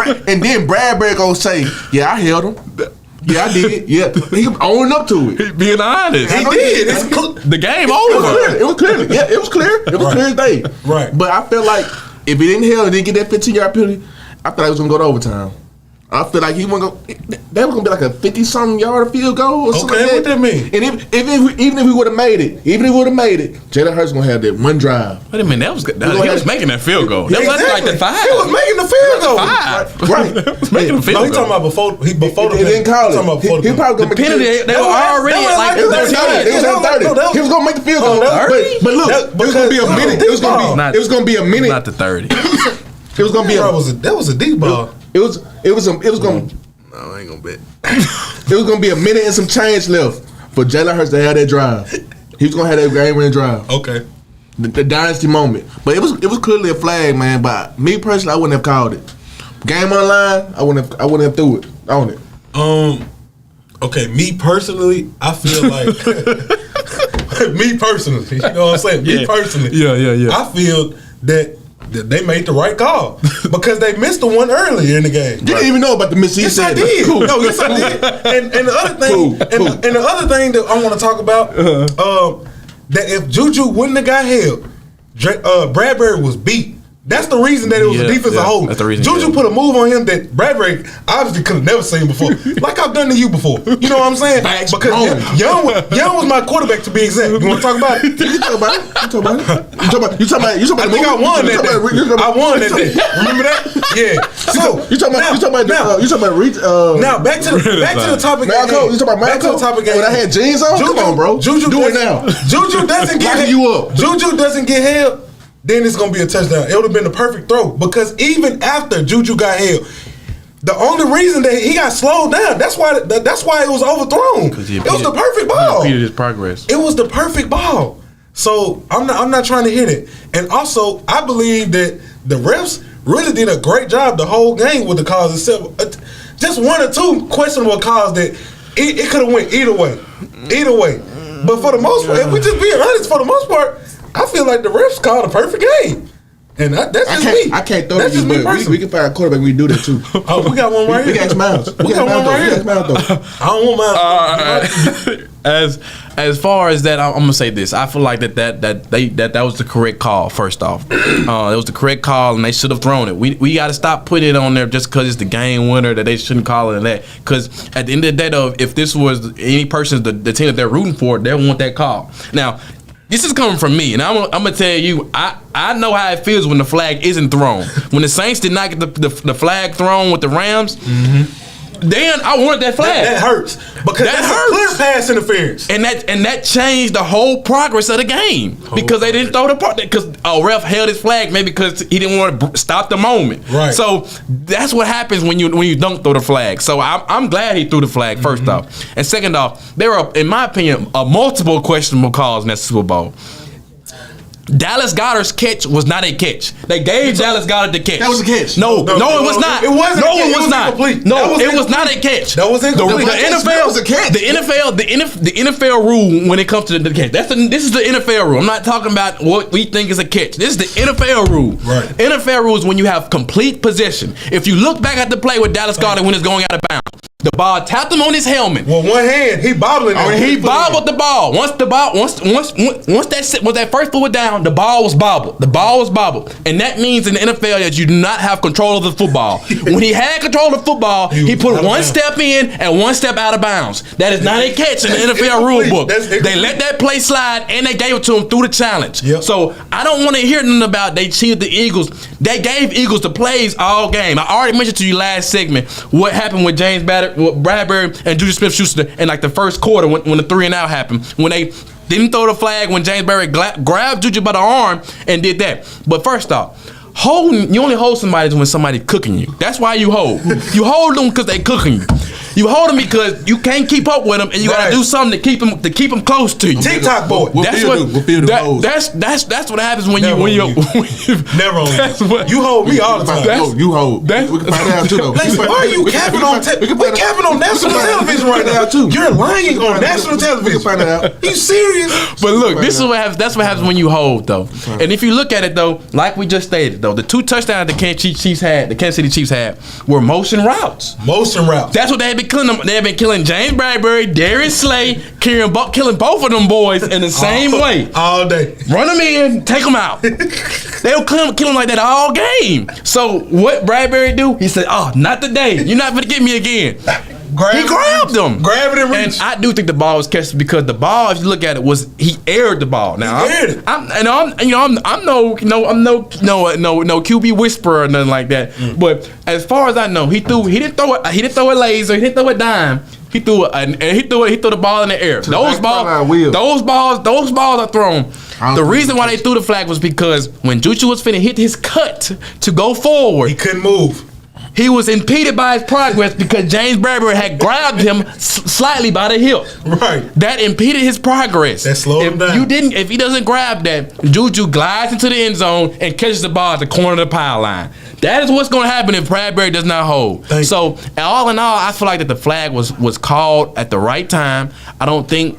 Speaker 2: Bradbury gonna say, "Yeah, I held him. Yeah, I did. Yeah, he owning up to it.
Speaker 5: Being honest,
Speaker 2: He did.
Speaker 5: the game
Speaker 2: It
Speaker 5: over.
Speaker 2: was clear. Yeah, it was clear. It was clear as day.
Speaker 3: Right.
Speaker 2: But I felt like if he didn't held and didn't get that 15-yard penalty, I thought it was gonna go to overtime. I feel like he wasn't gonna. That was gonna be like a 50-something yard field goal or something.
Speaker 3: Okay,
Speaker 2: like
Speaker 3: what that mean?
Speaker 2: And even if we would have made it, Jalen Hurts gonna have that one drive.
Speaker 5: Wait a minute, he was making that field goal. That was like the 5.
Speaker 3: He was making the field goal.
Speaker 5: 5.
Speaker 2: Right.
Speaker 5: He was making the field
Speaker 3: No, he
Speaker 5: goal.
Speaker 3: talking about before the
Speaker 2: He didn't call
Speaker 3: talking about
Speaker 2: it. He probably gonna
Speaker 5: The penalty, they were already at like
Speaker 2: It was at 30. It was at 30. He was gonna make the field goal. But look, it was gonna be a minute. It was gonna be a minute.
Speaker 5: Not the 30.
Speaker 2: It was gonna be
Speaker 3: that was a deep ball.
Speaker 2: It was gonna. No, I ain't gonna bet. It was gonna be a minute and some change left for Jalen Hurts to have that drive. He was gonna have that game-winning drive.
Speaker 3: Okay.
Speaker 2: The dynasty moment. But it was clearly a flag, man. But me personally, I wouldn't have called it. Game on the line, I wouldn't have threw it on it.
Speaker 3: Okay, me personally, I feel like me personally, you know what I'm saying? Me personally.
Speaker 5: Yeah.
Speaker 3: I feel that they made the right call because they missed the one earlier in the game.
Speaker 2: You didn't even know about the miss.
Speaker 3: Yes, I did.
Speaker 2: Cool.
Speaker 3: No, yes, I did. And the other thing, and the other thing that I want to talk about, that if Juju wouldn't have got held, Bradbury was beat. That's the reason that it was a defensive hold.
Speaker 5: That's the reason.
Speaker 3: Juju put a move on him that Bradbury obviously could have never seen before. Like I've done to you before. You know what I'm saying?
Speaker 2: Facts,
Speaker 3: Because Young was my quarterback to be exact. You want to talk about it?
Speaker 2: You talk about it. You talking about
Speaker 3: I think I won that day. I won that day. Remember that? Yeah. So
Speaker 2: You talking about
Speaker 3: now back to the topic.
Speaker 2: Malcolm? You talking about
Speaker 3: Back to the topic.
Speaker 2: When I had jeans on? Come on, bro.
Speaker 3: Juju
Speaker 2: Do it now.
Speaker 3: Juju doesn't get
Speaker 2: Locking you up.
Speaker 3: Juju doesn't get held. Then it's gonna be a touchdown. It would have been the perfect throw because even after Juju got held, the only reason that he got slowed down, that's why it was overthrown. It was the perfect ball.
Speaker 5: He repeated his progress.
Speaker 3: It was the perfect ball. So I'm not trying to hit it. And also, I believe that the refs really did a great job the whole game with the calls itself. Just one or two questionable calls that it could have went either way. Either way. But for the most part, if we just being honest, for the most part, I feel like the refs called a perfect game. And that's just me.
Speaker 2: I can't throw
Speaker 3: that's
Speaker 2: you,
Speaker 3: just me
Speaker 2: but
Speaker 3: personally.
Speaker 2: we can find a quarterback. We do that too.
Speaker 3: Oh, we got one right here.
Speaker 2: We got Miles.
Speaker 3: We got one right here. I don't want Miles.
Speaker 5: As far as that, I'm gonna say this. I feel like that was the correct call. First off, it was the correct call, and they should have thrown it. We got to stop putting it on there just because it's the game winner that they shouldn't call it and that. Because at the end of the day, though, if this was any person's the team that they're rooting for, they want that call. Now, this is coming from me, and I'm gonna tell you, I know how it feels when the flag isn't thrown. When the Saints did not get the flag thrown with the Rams. Then I wanted that flag.
Speaker 3: That hurts because that's a clear pass interference,
Speaker 5: and that changed the whole progress of the game because they didn't throw the part because a ref held his flag maybe because he didn't want to stop the moment.
Speaker 3: Right.
Speaker 5: So that's what happens when you don't throw the flag. So I'm glad he threw the flag first off, and second off, there are, in my opinion, multiple questionable calls in that Super Bowl. Dallas Goedert's catch was not a catch. They gave Dallas Goedert the catch.
Speaker 2: That was a catch.
Speaker 5: No, it was not.
Speaker 3: It wasn't.
Speaker 5: No,
Speaker 3: a catch.
Speaker 5: it was not.
Speaker 3: Incomplete.
Speaker 5: No, it was not a catch.
Speaker 3: That was incomplete.
Speaker 5: The NFL
Speaker 2: was a catch.
Speaker 5: The NFL rule when it comes to the catch. This is the NFL rule. I'm not talking about what we think is a catch. This is the NFL rule.
Speaker 3: Right.
Speaker 5: NFL rule is when you have complete possession. If you look back at the play with Dallas Goedert when it's going out of bounds, the ball tapped him on his helmet.
Speaker 3: Well, one hand, he bobbling.
Speaker 5: He bobbled the ball. Once that first foot was down, the ball was bobbled. The ball was bobbled, and that means in the NFL that you do not have control of the football. When he had control of the football, he put one step in and one step out of bounds. That is not a catch in the NFL rule book. They let that play slide, and they gave it to him through the challenge.
Speaker 3: Yep.
Speaker 5: So I don't want to hear nothing about they cheated the Eagles. They gave Eagles the plays all game. I already mentioned to you last segment what happened with Bradbury and Juju Smith-Schuster in like the first quarter when the 3-and-out happened, when they didn't throw the flag, when James Barry grabbed Juju by the arm and did that. But first off, you only hold somebody when somebody's cooking you. That's why you hold. You hold them because they cooking you. You hold them because you can't keep up with them, and you gotta do something to keep them close to you.
Speaker 3: TikTok boy.
Speaker 5: That's what happens when you
Speaker 3: never on you hold me all the time.
Speaker 2: You hold. We can find out too though.
Speaker 3: Listen, why are you capping on? We're capping on national television right now too. You're lying on national television.
Speaker 2: We can find it out.
Speaker 3: You serious?
Speaker 5: But look, this is what happens. That's what happens when you hold, though. And if you look at it, though, like we just stated, though, the 2 touchdowns the Kansas City Chiefs had were motion routes.
Speaker 3: Motion routes.
Speaker 5: That's what they became killing them. They have been killing James Bradbury, Darius Slay, killing both of them boys in the same way.
Speaker 3: All day.
Speaker 5: Run them in, take them out. They'll kill them like that all game. So what Bradbury do? He said, "Oh, not today. You're not gonna get me again." He grabbed him.
Speaker 3: Grab it and reach.
Speaker 5: And I do think the ball was catched because the ball, if you look at it, he aired the ball. Now I'm no QB whisperer or nothing like that. But as far as I know, he didn't throw a laser, he didn't throw a dime. He threw the ball in the air. Those balls are thrown. The reason why they threw the flag was because when Juju was finna hit his cut to go forward,
Speaker 3: he couldn't move.
Speaker 5: He was impeded by his progress because James Bradbury had grabbed him slightly by the hip.
Speaker 3: Right.
Speaker 5: That impeded his progress.
Speaker 3: That slowed him down.
Speaker 5: If he doesn't grab that, Juju glides into the end zone and catches the ball at the corner of the pile line. That is what's going to happen if Bradbury does not hold. So, all in all, I feel like that the flag was called at the right time. I don't think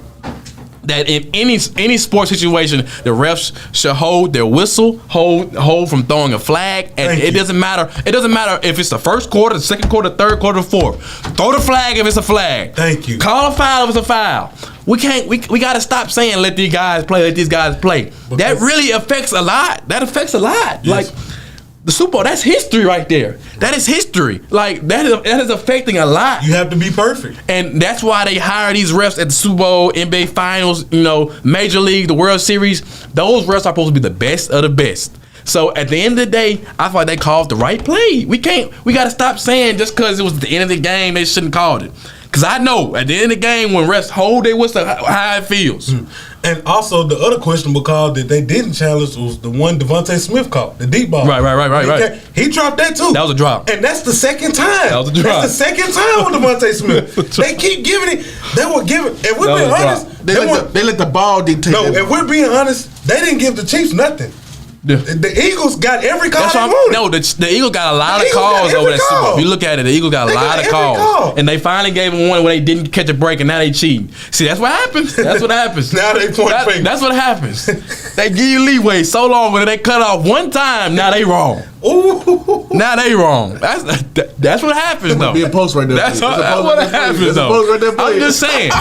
Speaker 5: that in any sports situation, the refs should hold their whistle, hold from throwing a flag, and it doesn't matter. It doesn't matter if it's the first quarter, the second quarter, third quarter, fourth. Throw the flag if it's a flag.
Speaker 3: Thank you.
Speaker 5: Call a foul if it's a foul. We got to stop saying let these guys play. That really affects a lot. Yes. Like the Super Bowl, that's history right there. That is history. Like that is affecting a lot.
Speaker 3: You have to be perfect.
Speaker 5: And that's why they hire these refs at the Super Bowl, NBA Finals, Major League, the World Series. Those refs are supposed to be the best of the best. So at the end of the day, I feel like they called the right play. We got to stop saying just because it was the end of the game, they shouldn't called it. Because I know at the end of the game, when refs hold their whistle, how it feels.
Speaker 3: And also, the other questionable call that they didn't challenge was the one Devontae Smith caught, the deep ball.
Speaker 5: Right.
Speaker 3: He dropped that too.
Speaker 5: That was a drop.
Speaker 3: And that's the second time.
Speaker 5: That was a drop.
Speaker 3: That's the second time with Devontae Smith. They keep giving it. They were giving. If we're being honest,
Speaker 2: they let the ball dictate.
Speaker 3: No, if we're being honest, they didn't give the Chiefs nothing.
Speaker 5: Yeah.
Speaker 3: The Eagles got every call they wanted.
Speaker 5: No, the Eagles got a lot of calls over that Super Bowl. If you look at it, the Eagles got a lot of calls. And they finally gave them one where they didn't catch a break, and now they cheating. See, that's what happens. That's what happens.
Speaker 3: Now they point fingers.
Speaker 5: That's what happens. They give you leeway so long when they cut off one time, now they wrong.
Speaker 3: Ooh.
Speaker 5: Now they wrong. That's what happens, though.
Speaker 2: Be a post right there.
Speaker 5: That's what happens, though. I'm just saying.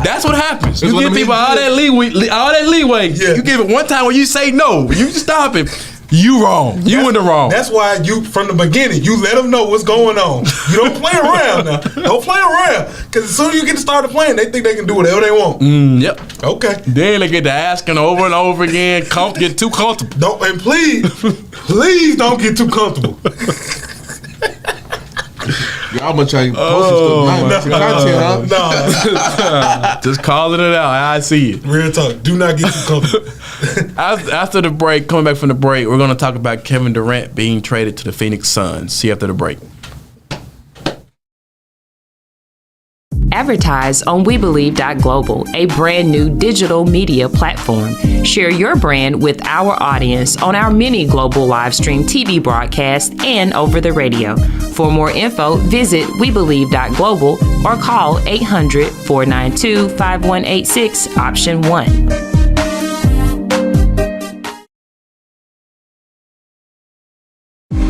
Speaker 5: That's what happens. You give people all that leeway. Yeah. You give it one time when you say no. You stop it. You wrong. You in the wrong.
Speaker 3: That's why from the beginning, you let them know what's going on. You don't play around now. Don't play around. Because as soon as you get started playing, they think they can do whatever they want.
Speaker 5: Yep.
Speaker 3: Okay.
Speaker 5: Then they get to asking over and over again. Get too comfortable.
Speaker 3: And please don't get too comfortable.
Speaker 2: Y'all gonna try to post content,
Speaker 3: No.
Speaker 5: Just calling it out. I see it.
Speaker 3: Real talk. Do not get too comfortable.
Speaker 5: After the break, coming back from the break, we're going to talk about Kevin Durant being traded to the Phoenix Suns. See you after the break.
Speaker 6: Advertise on WeBelieve.Global, a brand new digital media platform. Share your brand with our audience on our many global live stream TV broadcasts and over the radio. For more info, visit WeBelieve.Global or call 800-492-5186, option 1.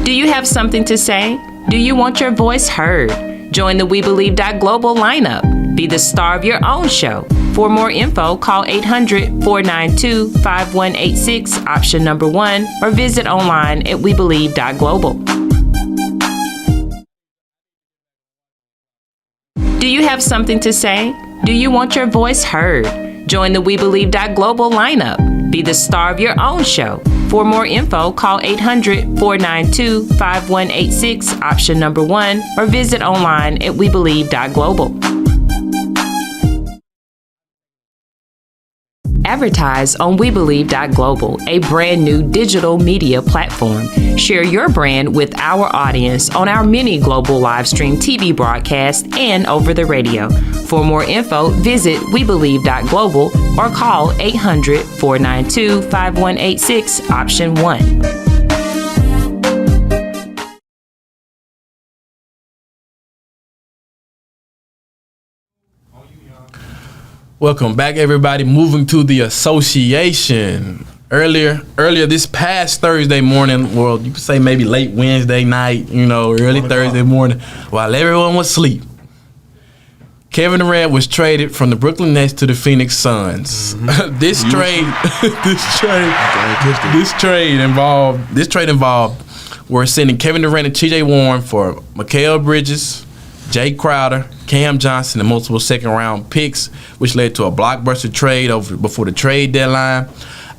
Speaker 6: Do you have something to say? Do you want your voice heard? Join the WeBelieve.Global lineup. Be the star of your own show. For more info, call 800-492-5186, option number 1, or visit online at WeBelieve.Global. Do you have something to say? Do you want your voice heard? Join the WeBelieve.Global lineup. Be the star of your own show. For more info, call 800-492-5186, option number 1, or visit online at WeBelieve.Global. Advertise on WeBelieve.Global, a brand new digital media platform. Share your brand with our audience on our many global live stream TV broadcasts and over the radio. For more info, visit WeBelieve.Global or call 800-492-5186, option 1.
Speaker 5: Welcome back, everybody. Moving to the association. Earlier this past Thursday morning, well, you could say maybe late Wednesday night, early Thursday morning, while everyone was asleep, Kevin Durant was traded from the Brooklyn Nets to the Phoenix Suns. This trade involved we're sending Kevin Durant and TJ Warren for Mikal Bridges, Jay Crowder, Cam Johnson, and multiple second-round picks, which led to a blockbuster trade before the trade deadline.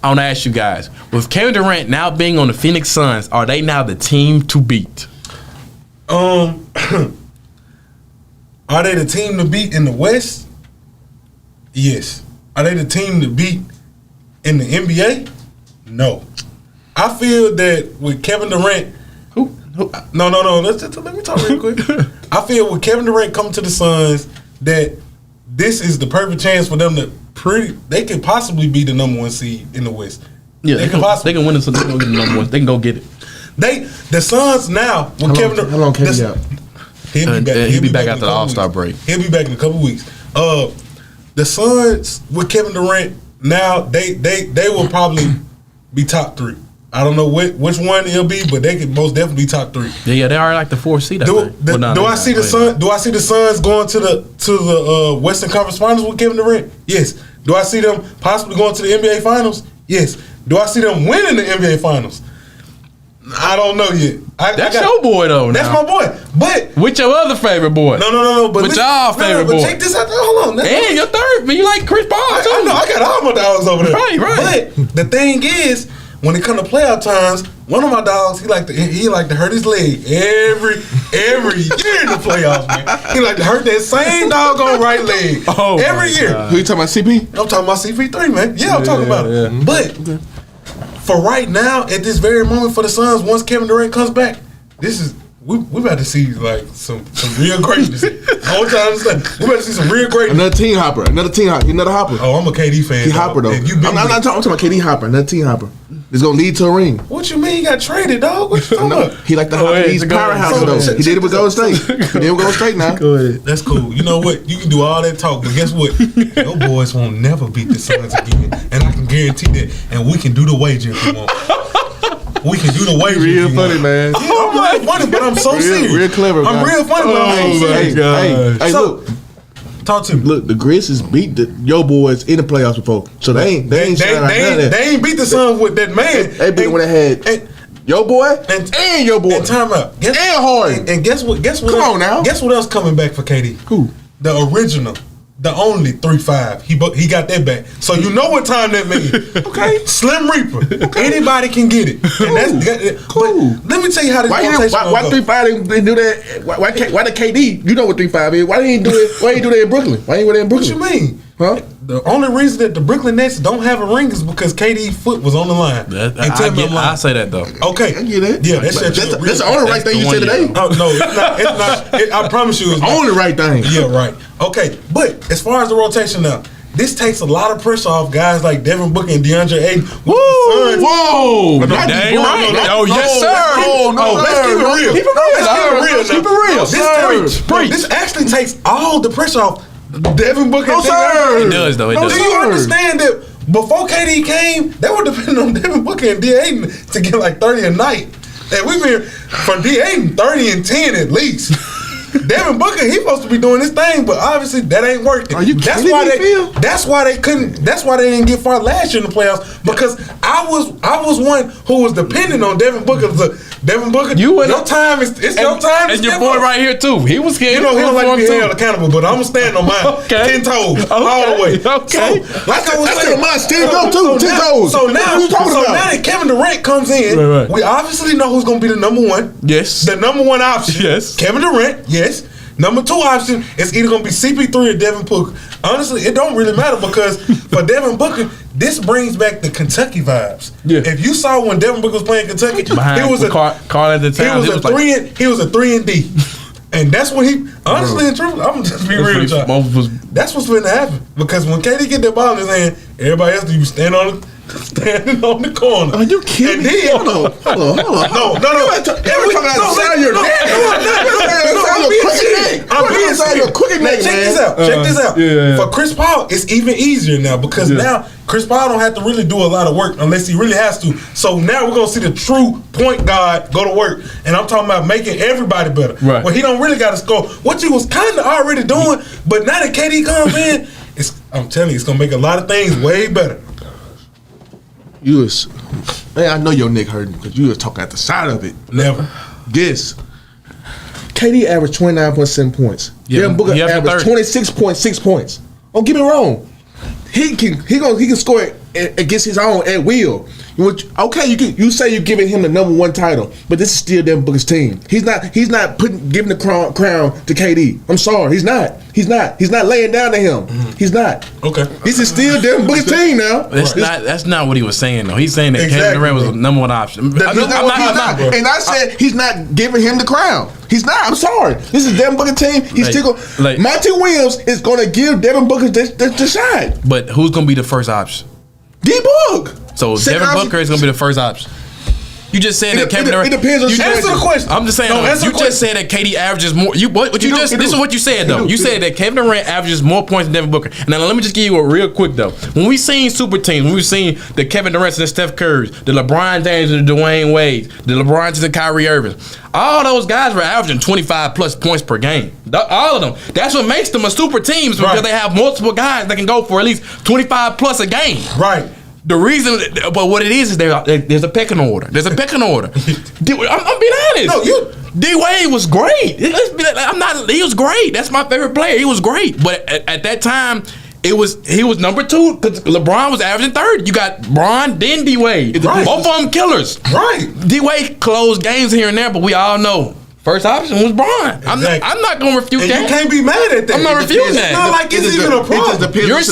Speaker 5: I want to ask you guys, with Kevin Durant now being on the Phoenix Suns, are they now the team to beat?
Speaker 3: Are they the team to beat in the West? Yes. Are they the team to beat in the NBA? No. I feel that with Kevin Durant, No. Let me talk real quick. I feel with Kevin Durant coming to the Suns that this is the perfect chance for them to they could possibly be the number 1 seed in the West.
Speaker 5: Yeah, they can win it, so they can go get the number 1. They can go get it.
Speaker 3: The Suns now with Kevin Durant.
Speaker 2: How long Kevin out?
Speaker 5: He'll be back after the All-Star break.
Speaker 3: He'll be back in a couple weeks. The Suns with Kevin Durant now they will probably be top 3. I don't know which one it'll be, but they could most definitely be top 3.
Speaker 5: Yeah, they are like the 4th seed.
Speaker 3: Do I see the Suns going to the Western Conference Finals with Kevin Durant? Yes. Do I see them possibly going to the NBA Finals? Yes. Do I see them winning the NBA Finals? I don't know yet.
Speaker 5: That's your boy though.
Speaker 3: That's my boy. But
Speaker 5: with your other favorite boy.
Speaker 3: No. But
Speaker 5: with y'all favorite boy.
Speaker 3: But check this out. Hold on.
Speaker 5: And your third, man. You like Chris Paul too.
Speaker 3: I know. I got all my dogs over there.
Speaker 5: Right.
Speaker 3: But the thing is, when it comes to playoff times, one of my dogs, he like to hurt his leg every year in the playoffs, man. He like to hurt that same doggone right leg every year.
Speaker 2: Who you talking about, CP?
Speaker 3: I'm talking about CP3, man. Yeah, I'm talking about it.
Speaker 2: Yeah.
Speaker 3: But for right now, at this very moment for the Suns, once Kevin Durant comes back, we about to see like some real greatness. I want y'all to understand. We about to see some real greatness.
Speaker 2: Another team hopper.
Speaker 3: Oh, I'm a KD fan.
Speaker 2: He hopper though. I'm not talking about KD hopper. Another team hopper. It's gonna lead to a ring.
Speaker 3: What you mean he got traded, dog? What you talking about?
Speaker 2: He like the these powerhouses though. He did it with Golden State. He did it with Golden State now.
Speaker 5: Go ahead.
Speaker 3: That's cool. You know what? You can do all that talk, but guess what? Your boys won't never beat the Suns again, and I can guarantee that. And we can do the wager if we want. We can do the wager.
Speaker 2: Real funny, man.
Speaker 3: Yeah, I'm real funny, but I'm so serious.
Speaker 2: Real clever.
Speaker 3: I'm real funny, but I'm so serious.
Speaker 2: Hey,
Speaker 3: So,
Speaker 2: look.
Speaker 3: Talk to me.
Speaker 2: Look, the Grizzlies beat your boys in the playoffs before, so they ain't
Speaker 3: They ain't beat the Suns with that man.
Speaker 2: They beat when they had your boy and your boy
Speaker 3: and time out
Speaker 2: and Harden.
Speaker 3: And guess what?
Speaker 2: Come on now.
Speaker 3: Guess what else coming back for KD?
Speaker 2: Who?
Speaker 3: The original. The only 3-5. He got that back. So you know what time that means.
Speaker 2: Okay.
Speaker 3: Slim Reaper. Okay. Anybody can get it. And that's
Speaker 2: cool.
Speaker 3: But let me tell you how this
Speaker 2: why 3-5 they do that? Why the KD? You know what 3-5 is? Why they ain't do it? Why ain't do that in Brooklyn? Why ain't do that in Brooklyn?
Speaker 3: What you mean?
Speaker 2: Huh?
Speaker 3: The only reason that the Brooklyn Nets don't have a ring is because KD's foot was on the line.
Speaker 5: I say that though.
Speaker 3: Okay.
Speaker 2: I get it.
Speaker 3: Yeah, that's
Speaker 2: the only right thing you said today.
Speaker 3: Oh no, it's not. I promise you, it's
Speaker 2: the only right thing.
Speaker 3: Yeah, right. Okay, but as far as the rotation now, this takes a lot of pressure off guys like Devin Booker and DeAndre Ayton.
Speaker 2: Whoa!
Speaker 5: Dang right. Oh yes, sir.
Speaker 3: Let's keep it real. Keep it real. This actually takes all the pressure off Devin Booker.
Speaker 2: No, sir.
Speaker 5: It does though. It does.
Speaker 3: Do you understand that before KD came, they were depending on Devin Booker and D. Ayton to get like 30 a night, and we've been from D. Ayton 30 and 10 at least. Devin Booker, he supposed to be doing his thing, but obviously that ain't working.
Speaker 2: Are you
Speaker 3: that's
Speaker 2: kidding
Speaker 3: why
Speaker 2: me,
Speaker 3: they
Speaker 2: Phil?
Speaker 3: That's why they couldn't. That's why they didn't get far last year in the playoffs, because I was one who was depending on Devin Booker. Devin Booker, your time is your time.
Speaker 5: And your boy right here too. He was scared.
Speaker 3: You know he don't like to be held accountable, but I'm gonna stand on mine 10 toes all the way.
Speaker 5: Okay.
Speaker 3: So, like I was saying,
Speaker 2: mine still go too 10 toes.
Speaker 3: So now that Kevin Durant comes in,
Speaker 5: right.
Speaker 3: we obviously know who's gonna be the number one.
Speaker 5: Yes.
Speaker 3: The number one option.
Speaker 5: Yes.
Speaker 3: Kevin Durant. Yes. Number 2 option is either going to be CP3 or Devin Booker. Honestly, it don't really matter, because for Devin Booker, this brings back the Kentucky vibes. Yeah. If you saw when Devin Booker was playing Kentucky, he was a 3 and D. And that's when he, honestly and truthfully, I'm going to just be real with y'all. That's what's going to happen. Because when KD get that ball in his hand, everybody else do standing on the corner.
Speaker 2: Are you kidding me? Hold on.
Speaker 3: No.
Speaker 2: Every time I sign your neck. I'm being a crooked
Speaker 3: Now,
Speaker 2: nigga,
Speaker 3: check
Speaker 2: man.
Speaker 3: this out. Check this out.
Speaker 5: yeah.
Speaker 3: For Chris Paul, it's even easier now because now Chris Paul don't have to really do a lot of work unless he really has to. So now we're gonna see the true point guard go to work, and I'm talking about making everybody better.
Speaker 5: Right.
Speaker 3: Well, he don't really got to score, which he was kind of already doing, but now that KD comes in, I'm telling you, it's gonna make a lot of things way better.
Speaker 2: Man, I know your neck hurting because you was talking at the side of it.
Speaker 3: Never.
Speaker 2: Guess. KD averaged 29.7 points.
Speaker 5: Yeah,
Speaker 2: Devin Booker
Speaker 5: he averaged
Speaker 2: averaged 26.6 points. Don't get me wrong. He can score it against his own at will. Okay, you say you're giving him the #1 title, but this is still Devin Booker's team. He's not giving the crown to KD. I'm sorry, he's not. He's not laying down to him. He's not.
Speaker 3: Okay.
Speaker 2: This is still Devin Booker's team now.
Speaker 5: That's not what he was saying though. He's saying that
Speaker 3: Exactly,
Speaker 5: Kevin Durant was
Speaker 3: bro.
Speaker 5: the #1 option.
Speaker 2: He's not. And I said he's not giving him the crown. He's not. I'm sorry. This is Devin Booker team. He's still going. Monty Williams is going to give Devin Booker the shot.
Speaker 5: But who's going to be the first option?
Speaker 2: D-Book.
Speaker 5: So
Speaker 2: Second
Speaker 5: Devin
Speaker 2: option.
Speaker 5: Booker is going to be the first option. You just said that Kevin Durant.
Speaker 2: It depends on
Speaker 5: you
Speaker 2: the
Speaker 3: Answer the question.
Speaker 5: I'm just saying.
Speaker 3: No, answer
Speaker 5: you
Speaker 3: the
Speaker 5: just
Speaker 3: question.
Speaker 5: said that KD averages more. This is what you said though. You said that Kevin Durant averages more points than Devin Booker. And now let me just give you a real quick though. When we seen super teams, when we seen the Kevin Durant and the Steph Currys, the LeBron James and the Dwayne Wade, the LeBron James and Kyrie Irving, all those guys were averaging 25 plus points per game. All of them. That's what makes them a super teams because they have multiple guys that can go for at least 25 plus a game.
Speaker 3: Right.
Speaker 5: The reason, but what it is there's a pecking order. There's a pecking order. I'm being honest.
Speaker 3: No,
Speaker 5: D Wade was great. He was great. That's my favorite player. He was great. But at that time, he was #2 because LeBron was averaging 30. You got Bron, then D Wade.
Speaker 3: Right.
Speaker 5: Both of them killers.
Speaker 3: Right.
Speaker 5: D Wade closed games here and there, but we all know. First option was Bron.
Speaker 3: Exactly.
Speaker 5: I'm not going to refute
Speaker 3: And
Speaker 5: that.
Speaker 3: you can't be mad at that.
Speaker 5: I'm not refuting that.
Speaker 3: It's not like it's even a problem.
Speaker 5: You're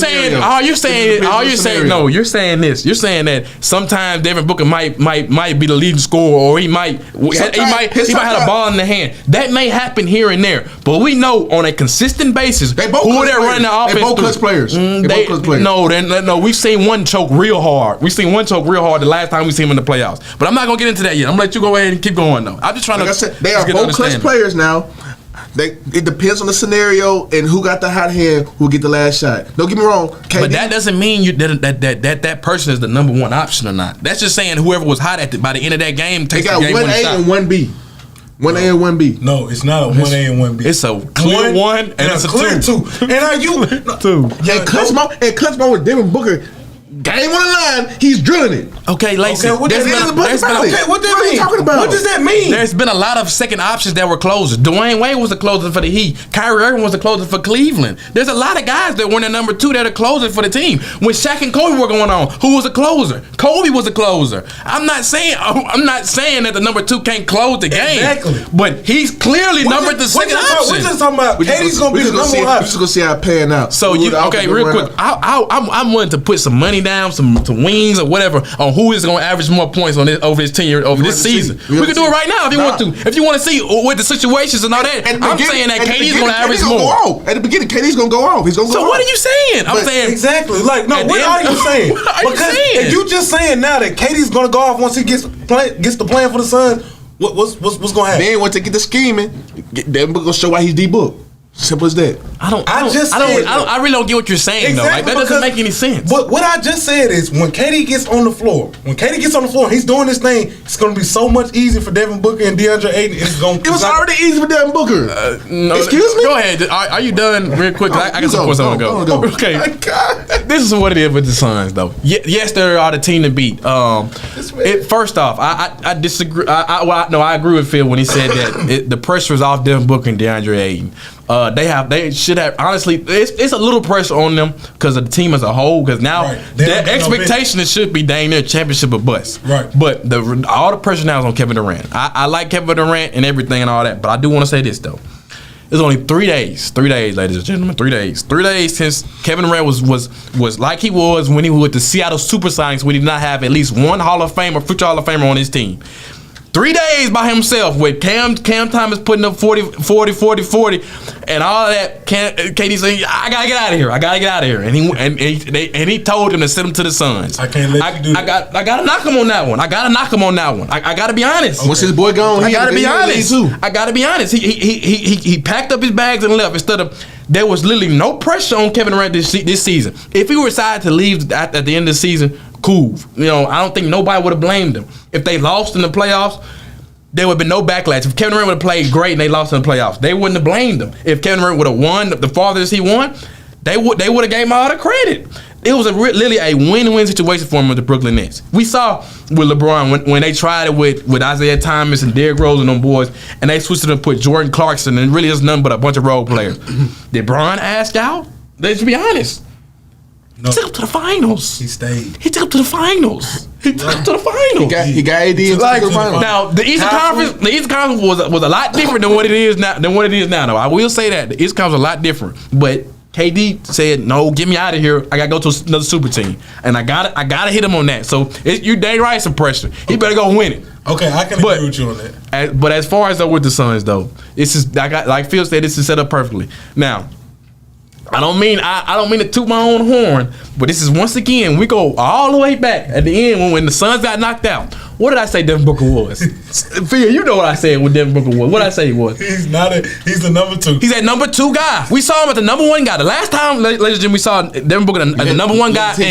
Speaker 5: saying this. You're saying that sometimes Devin Booker might be the leading scorer, or he might have a ball in the hand. That may happen here and there, but we know on a consistent basis
Speaker 2: They both
Speaker 5: who
Speaker 2: clutch
Speaker 5: they're running the
Speaker 2: players.
Speaker 5: offense.
Speaker 2: They both clutch players. They both clutch players.
Speaker 5: No. We've seen one choke real hard. The last time we seen him in the playoffs. But I'm not gonna get into that yet. I'm gonna let you go ahead and keep going though. I'm just trying
Speaker 2: Like
Speaker 5: to.
Speaker 2: I said, they are
Speaker 5: just get
Speaker 2: both clutch
Speaker 5: understanding.
Speaker 2: players now. It depends on the scenario and who got the hot hand, who get the last shot. Don't get me wrong, KD,
Speaker 5: But that doesn't mean that person is the #1 option or not. That's just saying whoever was hot by the end of that game
Speaker 2: they
Speaker 5: takes
Speaker 2: got
Speaker 5: the game
Speaker 2: 1A
Speaker 5: shot.
Speaker 2: and 1B. 1A and 1B.
Speaker 3: No, it's not a 1A and 1B.
Speaker 5: It's a clear one and it's a
Speaker 3: clear
Speaker 5: two.
Speaker 3: And are you
Speaker 5: Two.
Speaker 3: Yeah,
Speaker 2: And clutch mode with Devin Booker, game on the line, he's drilling it.
Speaker 5: Okay, Lacey.
Speaker 3: Okay, what
Speaker 5: there's
Speaker 3: that
Speaker 5: been
Speaker 3: mean?
Speaker 5: a- there's been a-
Speaker 3: Okay, what that
Speaker 2: What are you
Speaker 3: mean?
Speaker 2: talking about?
Speaker 3: What does that mean?
Speaker 5: There's been a lot of second options that were closers. Dwayne Wade was the closer for the Heat. Kyrie Irving was the closer for Cleveland. There's a lot of guys that were in the #2 that are closing for the team. When Shaq and Kobe were going on, who was a closer? Kobe was a closer. I'm not saying that the #2 can't close the game.
Speaker 3: Exactly.
Speaker 5: But he's clearly numbered the second
Speaker 3: We're
Speaker 5: option.
Speaker 3: just talking about KD's gonna be the #1
Speaker 2: We're
Speaker 3: option.
Speaker 2: just gonna see how it pan out.
Speaker 5: So real quick, I'm willing to put some money down, some wings or whatever on who is going to average more points on this over this tenure over this season. We can do it right now if you want to. If you want to see what the situations and all that, I'm saying that KD's going to average more.
Speaker 2: At the beginning, KD's gonna go off. He's gonna go
Speaker 5: So
Speaker 2: off.
Speaker 5: what are you saying? I'm saying
Speaker 3: Exactly. Like, no,
Speaker 5: At
Speaker 3: what
Speaker 5: the
Speaker 3: are
Speaker 5: end-
Speaker 3: you saying?
Speaker 5: What are you
Speaker 3: Because
Speaker 5: saying?
Speaker 3: if you just saying now that KD's gonna go off once he gets the plan for the Suns, what's gonna happen?
Speaker 2: Then once they get the scheming, Devin Booker gonna show why he's D-Book. Simple as that.
Speaker 5: I really don't get what you're saying though. Like that doesn't make any sense.
Speaker 3: What I just said is when KD gets on the floor, he's doing this thing. It's gonna be so much easier for Devin Booker and DeAndre Ayton.
Speaker 2: It was already easy for Devin Booker.
Speaker 5: No,
Speaker 2: Excuse me?
Speaker 5: Go ahead. Are you done real quick? I got some points I want to go. Okay.
Speaker 2: My God.
Speaker 5: This is what it is with the Suns, though. Yes, they are the team to beat. First off, I disagree. I agree with Phil when he said that the pressure is off Devin Booker and DeAndre Ayton. They should have honestly. It's a little pressure on them because of the team as a whole. Because now their expectation it should be dang near championship or bust.
Speaker 3: Right.
Speaker 5: But all the pressure now is on Kevin Durant. I like Kevin Durant and everything and all that. But I do want to say this though. It's only 3 days. 3 days, ladies and gentlemen. 3 days. 3 days since Kevin Durant was like he was when he was with the Seattle Supersonics. We did not have at least one Hall of Famer, future Hall of Famer on his team. 3 days by himself with Cam Thomas putting up 40, and all of that. KD saying, "I gotta get out of here. I gotta get out of here." And he told him to send him to the Suns.
Speaker 3: I can't let you do that.
Speaker 5: I gotta knock him on that one. I gotta be honest.
Speaker 2: Once his boy gone,
Speaker 5: I gotta be honest. I gotta be honest. He packed up his bags and left. Instead of, there was literally no pressure on Kevin Durant this season. If he decided to leave at the end of the season, cool. You know, I don't think nobody would have blamed him. If they lost in the playoffs, there would have been no backlash. If Kevin Durant would have played great and they lost in the playoffs, they wouldn't have blamed him. If Kevin Durant would have won the farthest he won, they would have gave him all the credit. It was literally a win-win situation for him with the Brooklyn Nets. We saw with LeBron when they tried it with Isaiah Thomas and Derrick Rose and them boys, and they switched it and put Jordan Clarkson, and really is nothing but a bunch of role players. Did Bron ask out? Let's be honest.
Speaker 3: No.
Speaker 5: He took him to the finals.
Speaker 3: He stayed.
Speaker 5: He took him to the finals. He took him to the finals.
Speaker 2: He got AD into the finals.
Speaker 5: Now the Eastern Conference was a lot different than what it is now. Though I will say that the Eastern Conference was a lot different. But KD said, "No, get me out of here. I gotta go to another super team, and I gotta hit him on that." So you dang right, some pressure. He better go win it.
Speaker 3: Okay, I can agree with you on that.
Speaker 5: But as far as with the Suns though, this is like Phil said, this is set up perfectly. Now, I don't mean to toot my own horn, but this is once again, we go all the way back at the end when the Suns got knocked out. What did I say Devin Booker was? Phil, you know what I said with Devin Booker was. What did I say he was?
Speaker 3: He's the number 2.
Speaker 5: He's that number 2 guy. We saw him at the number 1 guy. The last time, ladies and gentlemen, we saw Devin Booker as the number 1 guy the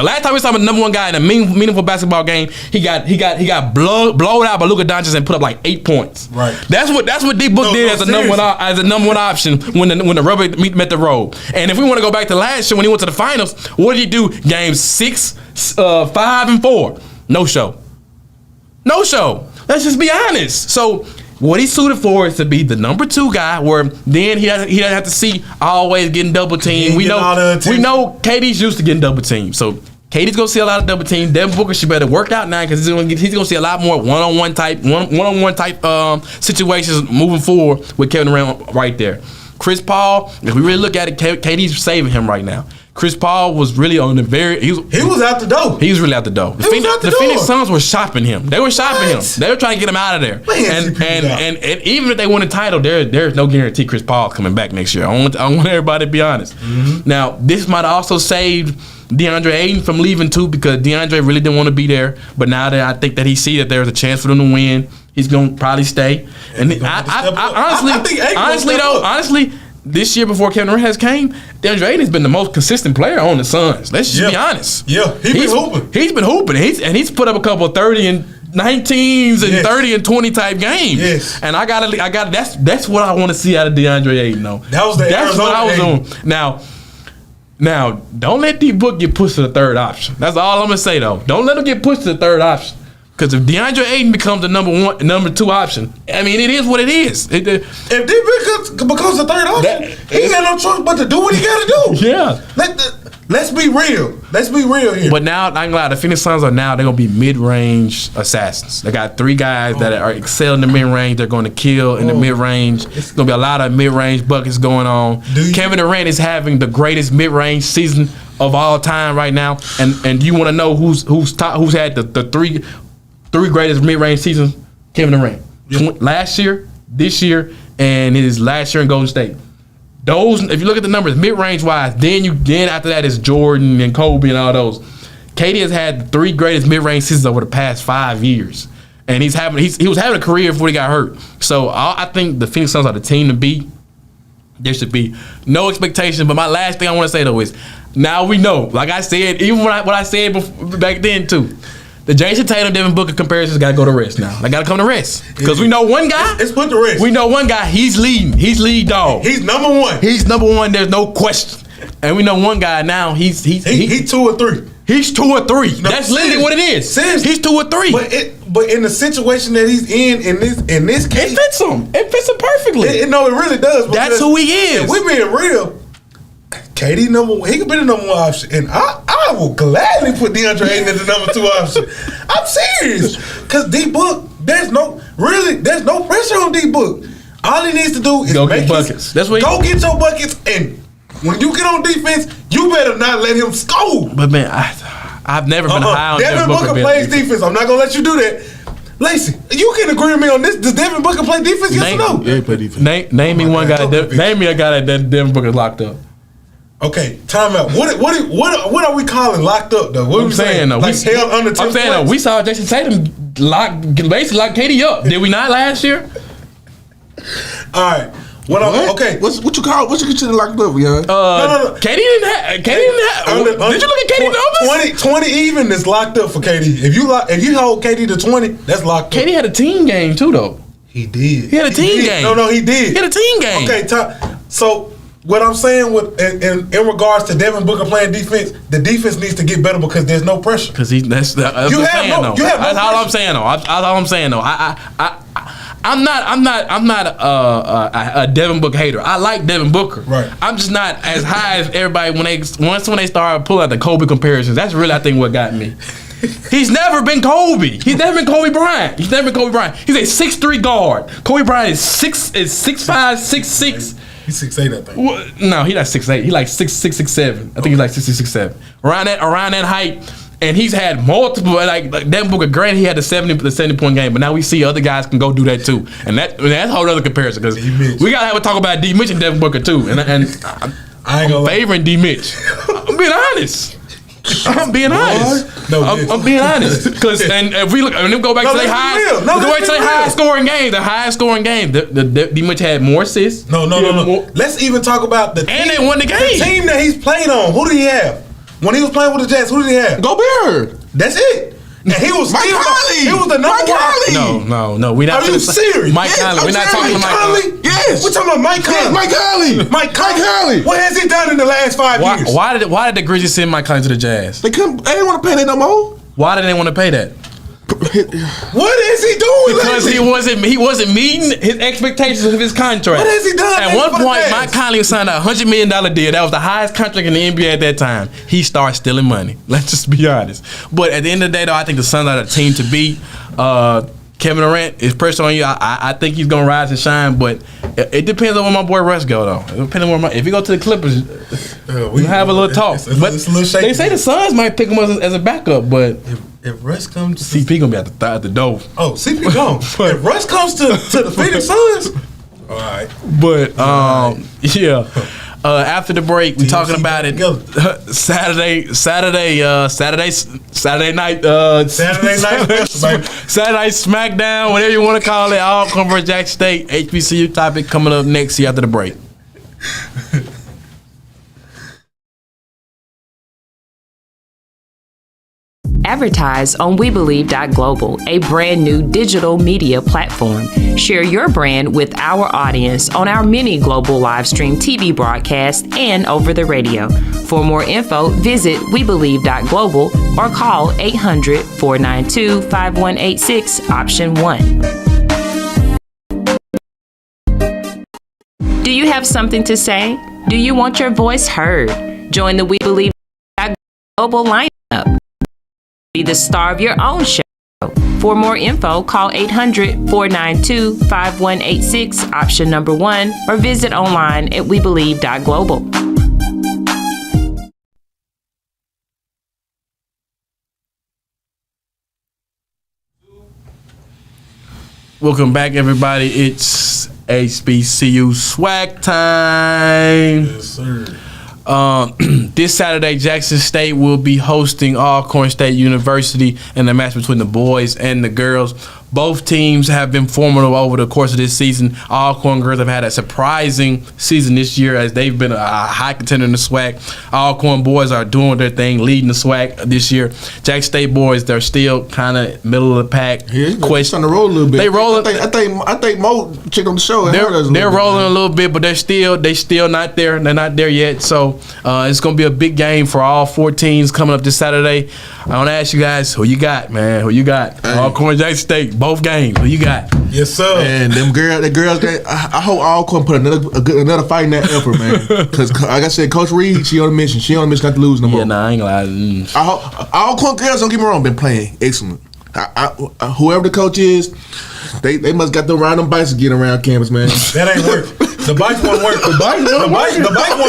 Speaker 5: last time we saw him as the number 1 guy in a meaningful basketball game, he got blowed out by Luka Doncic and put up like 8 points.
Speaker 3: Right.
Speaker 5: That's what D Book did as a number 1 option when the rubber met the road. And if we want to go back to last year when he went to the finals, what did he do? Game 6, 5, and 4. No show. Let's just be honest. So what he's suited for is to be the number 2 guy, where then he doesn't have to see always getting double teamed. We know KD's used to getting double teamed. So KD's gonna see a lot of double teams. Devin Booker should better work out now because he's gonna see a lot more one-on-one type situations moving forward with Kevin Durant right there. Chris Paul, if we really look at it, KD's saving him right now. Chris Paul was really on the he
Speaker 3: was out the door.
Speaker 5: He was really out the door. The Phoenix Suns were shopping him. They were shopping him. They were trying to get him out of there. And even if they win a title, there's no guarantee Chris Paul's coming back next year. I want everybody to be honest. Mm-hmm. Now, this might also save DeAndre Ayton from leaving too, because DeAndre really didn't want to be there. But now that I think that he sees that there's a chance for them to win, he's gonna probably stay. And honestly, this year before Kevin Durant has came, DeAndre Ayton has been the most consistent player on the Suns. Let's just be honest.
Speaker 3: Yeah, he's been hooping.
Speaker 5: He's put up a couple of 30 and 19s and 30 and 20 type games.
Speaker 3: Yes.
Speaker 5: And I got that's what I want to see out of DeAndre Ayton though. That's what I was on. Now, don't let D Book get pushed to the 3rd option. That's all I'm gonna say though. Don't let him get pushed to the 3rd option. Because if DeAndre Ayton becomes the number 2 option, I mean, it is what it is.
Speaker 3: If D becomes the 3rd option, he ain't got no choice but to do what he got to do.
Speaker 5: Yeah.
Speaker 3: Let's be real. Let's be real here.
Speaker 5: But now, I'm glad the Phoenix Suns they're going to be mid-range assassins. They got 3 guys that are excelling in the mid-range. They're going to kill in the mid-range. It's going to be a lot of mid-range buckets going on. Kevin Durant is having the greatest mid-range season of all time right now. And you want to know who's had the 3 greatest mid-range seasons? Kevin Durant. Yeah. Last year, this year, and his last year in Golden State. Those, if you look at the numbers, mid-range wise, then after that is Jordan and Kobe and all those. KD has had the 3 greatest mid-range seasons over the past 5 years, and he was having a career before he got hurt. So I think the Phoenix Suns are the team to beat. There should be no expectation. But my last thing I want to say though is, now we know, like I said, even what I said back then too. The Jason Tatum, Devin Booker comparisons got to go to rest now. They got to come to rest. Because we know one guy.
Speaker 3: It's put to rest.
Speaker 5: We know one guy. He's leading. He's lead dog.
Speaker 3: He's number 1.
Speaker 5: He's number 1. There's no question. And we know one guy now. He's
Speaker 3: 2 or 3.
Speaker 5: He's 2 or 3. No, that's literally what it is.
Speaker 3: Seriously.
Speaker 5: He's 2 or 3.
Speaker 3: But in the situation that he's in this case,
Speaker 5: it fits him. It fits him perfectly.
Speaker 3: It really does.
Speaker 5: That's who he is.
Speaker 3: If we being real, KD number 1, he could be the number 1 option, and I will gladly put DeAndre Ayton as the number 2 option. I'm serious, because D Book, there's no pressure on D Book. All he needs to do is
Speaker 5: go get buckets. That's what
Speaker 3: go get your buckets, and when you get on defense, you better not let him score.
Speaker 5: But man, I I've never been high on
Speaker 3: Devin Booker plays defense. I'm not gonna let you do that. Lacey, you can agree with me on this. Does Devin Booker play defense? Yes or no?
Speaker 2: Yeah, he play defense.
Speaker 5: Name me one guy. Name me a guy that Devin Booker locked up.
Speaker 3: Okay, time out. What are we calling locked up though? What are we saying?
Speaker 5: Though,
Speaker 3: like held under 10
Speaker 5: I'm saying though, we saw Jason Tatum basically lock KD up. Did we not last year?
Speaker 3: All right.
Speaker 2: What you consider locked up, Yuan?
Speaker 3: No.
Speaker 5: KD didn't have. Did you look at KD numbers?
Speaker 3: 20 even is locked up for KD. If you hold KD to 20, that's locked up.
Speaker 5: KD had a team game too, though.
Speaker 3: He did.
Speaker 5: He had a team game.
Speaker 3: No, he did.
Speaker 5: He had a team game.
Speaker 3: Okay, so what I'm saying in regards to Devin Booker playing defense, the defense needs to get better because there's no pressure.
Speaker 5: Because that's all I'm saying though. I'm not a Devin Booker hater. I like Devin Booker.
Speaker 3: Right.
Speaker 5: I'm just not as high as everybody when they start pulling out the Kobe comparisons. That's really I think what got me. He's never been Kobe. He's never been Kobe Bryant. He's a 6'3" guard. Kobe Bryant is 6'5", 6'6".
Speaker 3: He's 6'8", I think.
Speaker 5: Well, no, he's not 6'8". He's like 6'6", 6'7". I think he's like 6'6", 6'7". Around that height. And he's had multiple, like Devin Booker. Granted, he had the 70-point game, but now we see other guys can go do that too, and that's a whole other comparison because we gotta have a talk about D. Mitch and Devin Booker too. And I'm favoring D. Mitch. I'm being honest. I'm being honest. I'm being honest. Because if we look, and then go back to the highest scoring game, the highest scoring game, D. Mitch had more assists.
Speaker 3: No. Let's even talk about the team.
Speaker 5: And they won the game.
Speaker 3: The team that he's played on. Who did he have? When he was playing with the Jets, who did he have?
Speaker 2: Gobert.
Speaker 3: That's it. And he was
Speaker 2: Mike Conley.
Speaker 3: He was the number one.
Speaker 5: No. We not.
Speaker 3: Are you serious?
Speaker 5: Mike Conley. We're not talking about Mike Conley.
Speaker 2: Yes.
Speaker 3: We're talking about Mike Conley.
Speaker 2: Mike Conley.
Speaker 3: What has he done in the last 5 years?
Speaker 5: Why did the Grizzlies send Mike Conley to the Jazz?
Speaker 2: They didn't want to pay that no more.
Speaker 5: Why did they want to pay that?
Speaker 3: What is he doing?
Speaker 5: Because he wasn't meeting his expectations of his contract.
Speaker 3: What has he done?
Speaker 5: At one point, Mike Conley signed a $100 million deal. That was the highest contract in the NBA at that time. He started stealing money. Let's just be honest. But at the end of the day, though, I think the Suns are the team to beat. Kevin Durant is pressure on you. I think he's gonna rise and shine, but it depends on where my boy Russ go though. It depends on if he go to the Clippers, we have a little talk.
Speaker 3: It's a little shaky.
Speaker 5: They say the Suns might pick him up as a backup, but
Speaker 3: if Russ comes,
Speaker 5: CP gonna be at the door.
Speaker 3: Oh, CP gone. If Russ comes to the Phoenix Suns, all right.
Speaker 5: But yeah. After the break, we're talking about it. Saturday night SmackDown, whatever you want to call it. All Converse Jack State HBCU topic coming up next. See you after the break.
Speaker 6: Advertise on WeBelieve.global, a brand new digital media platform. Share your brand with our audience on our mini global live stream TV broadcast and over the radio. For more info, visit WeBelieve.global or call 800-492-5186, option 1. Do you have something to say? Do you want your voice heard? Join the WeBelieve.global lineup. Be the star of your own show. For more info, call 800-492-5186, option number 1, or visit online at WeBelieve.global.
Speaker 5: Welcome back, everybody. It's HBCU swag time.
Speaker 3: Yes, sir.
Speaker 5: This Saturday, Jackson State will be hosting Alcorn State University in the match between the boys and the girls. Both teams have been formidable over the course of this season. Alcorn girls have had a surprising season this year as they've been a high contender in the SWAC. Alcorn boys are doing their thing, leading the SWAC this year. Jackson State boys, they're still kind of middle of the pack.
Speaker 2: Yeah, on the road a little bit.
Speaker 5: They rolling.
Speaker 2: I think Mo checked on the show.
Speaker 5: They're rolling a little bit, but they're still not there. They're not there yet. So it's gonna be a big game for all four teams coming up this Saturday. I want to ask you guys, who you got, man? Who you got?
Speaker 2: Hey.
Speaker 5: Alcorn, Jackson State, both games. Who you got?
Speaker 3: Yes, sir.
Speaker 2: And the girls, I hope Alcorn put another fight in that effort, man. Because like I said, Coach Reed, she on a mission. She on a mission not to lose no more.
Speaker 5: Yeah, nah, I ain't gonna lie.
Speaker 2: I hope Alcorn girls, don't get me wrong, been playing excellent. Whoever the coach is, they must got them riding them bicycles getting around campus, man.
Speaker 3: That ain't working. The bikes won't work. The bike won't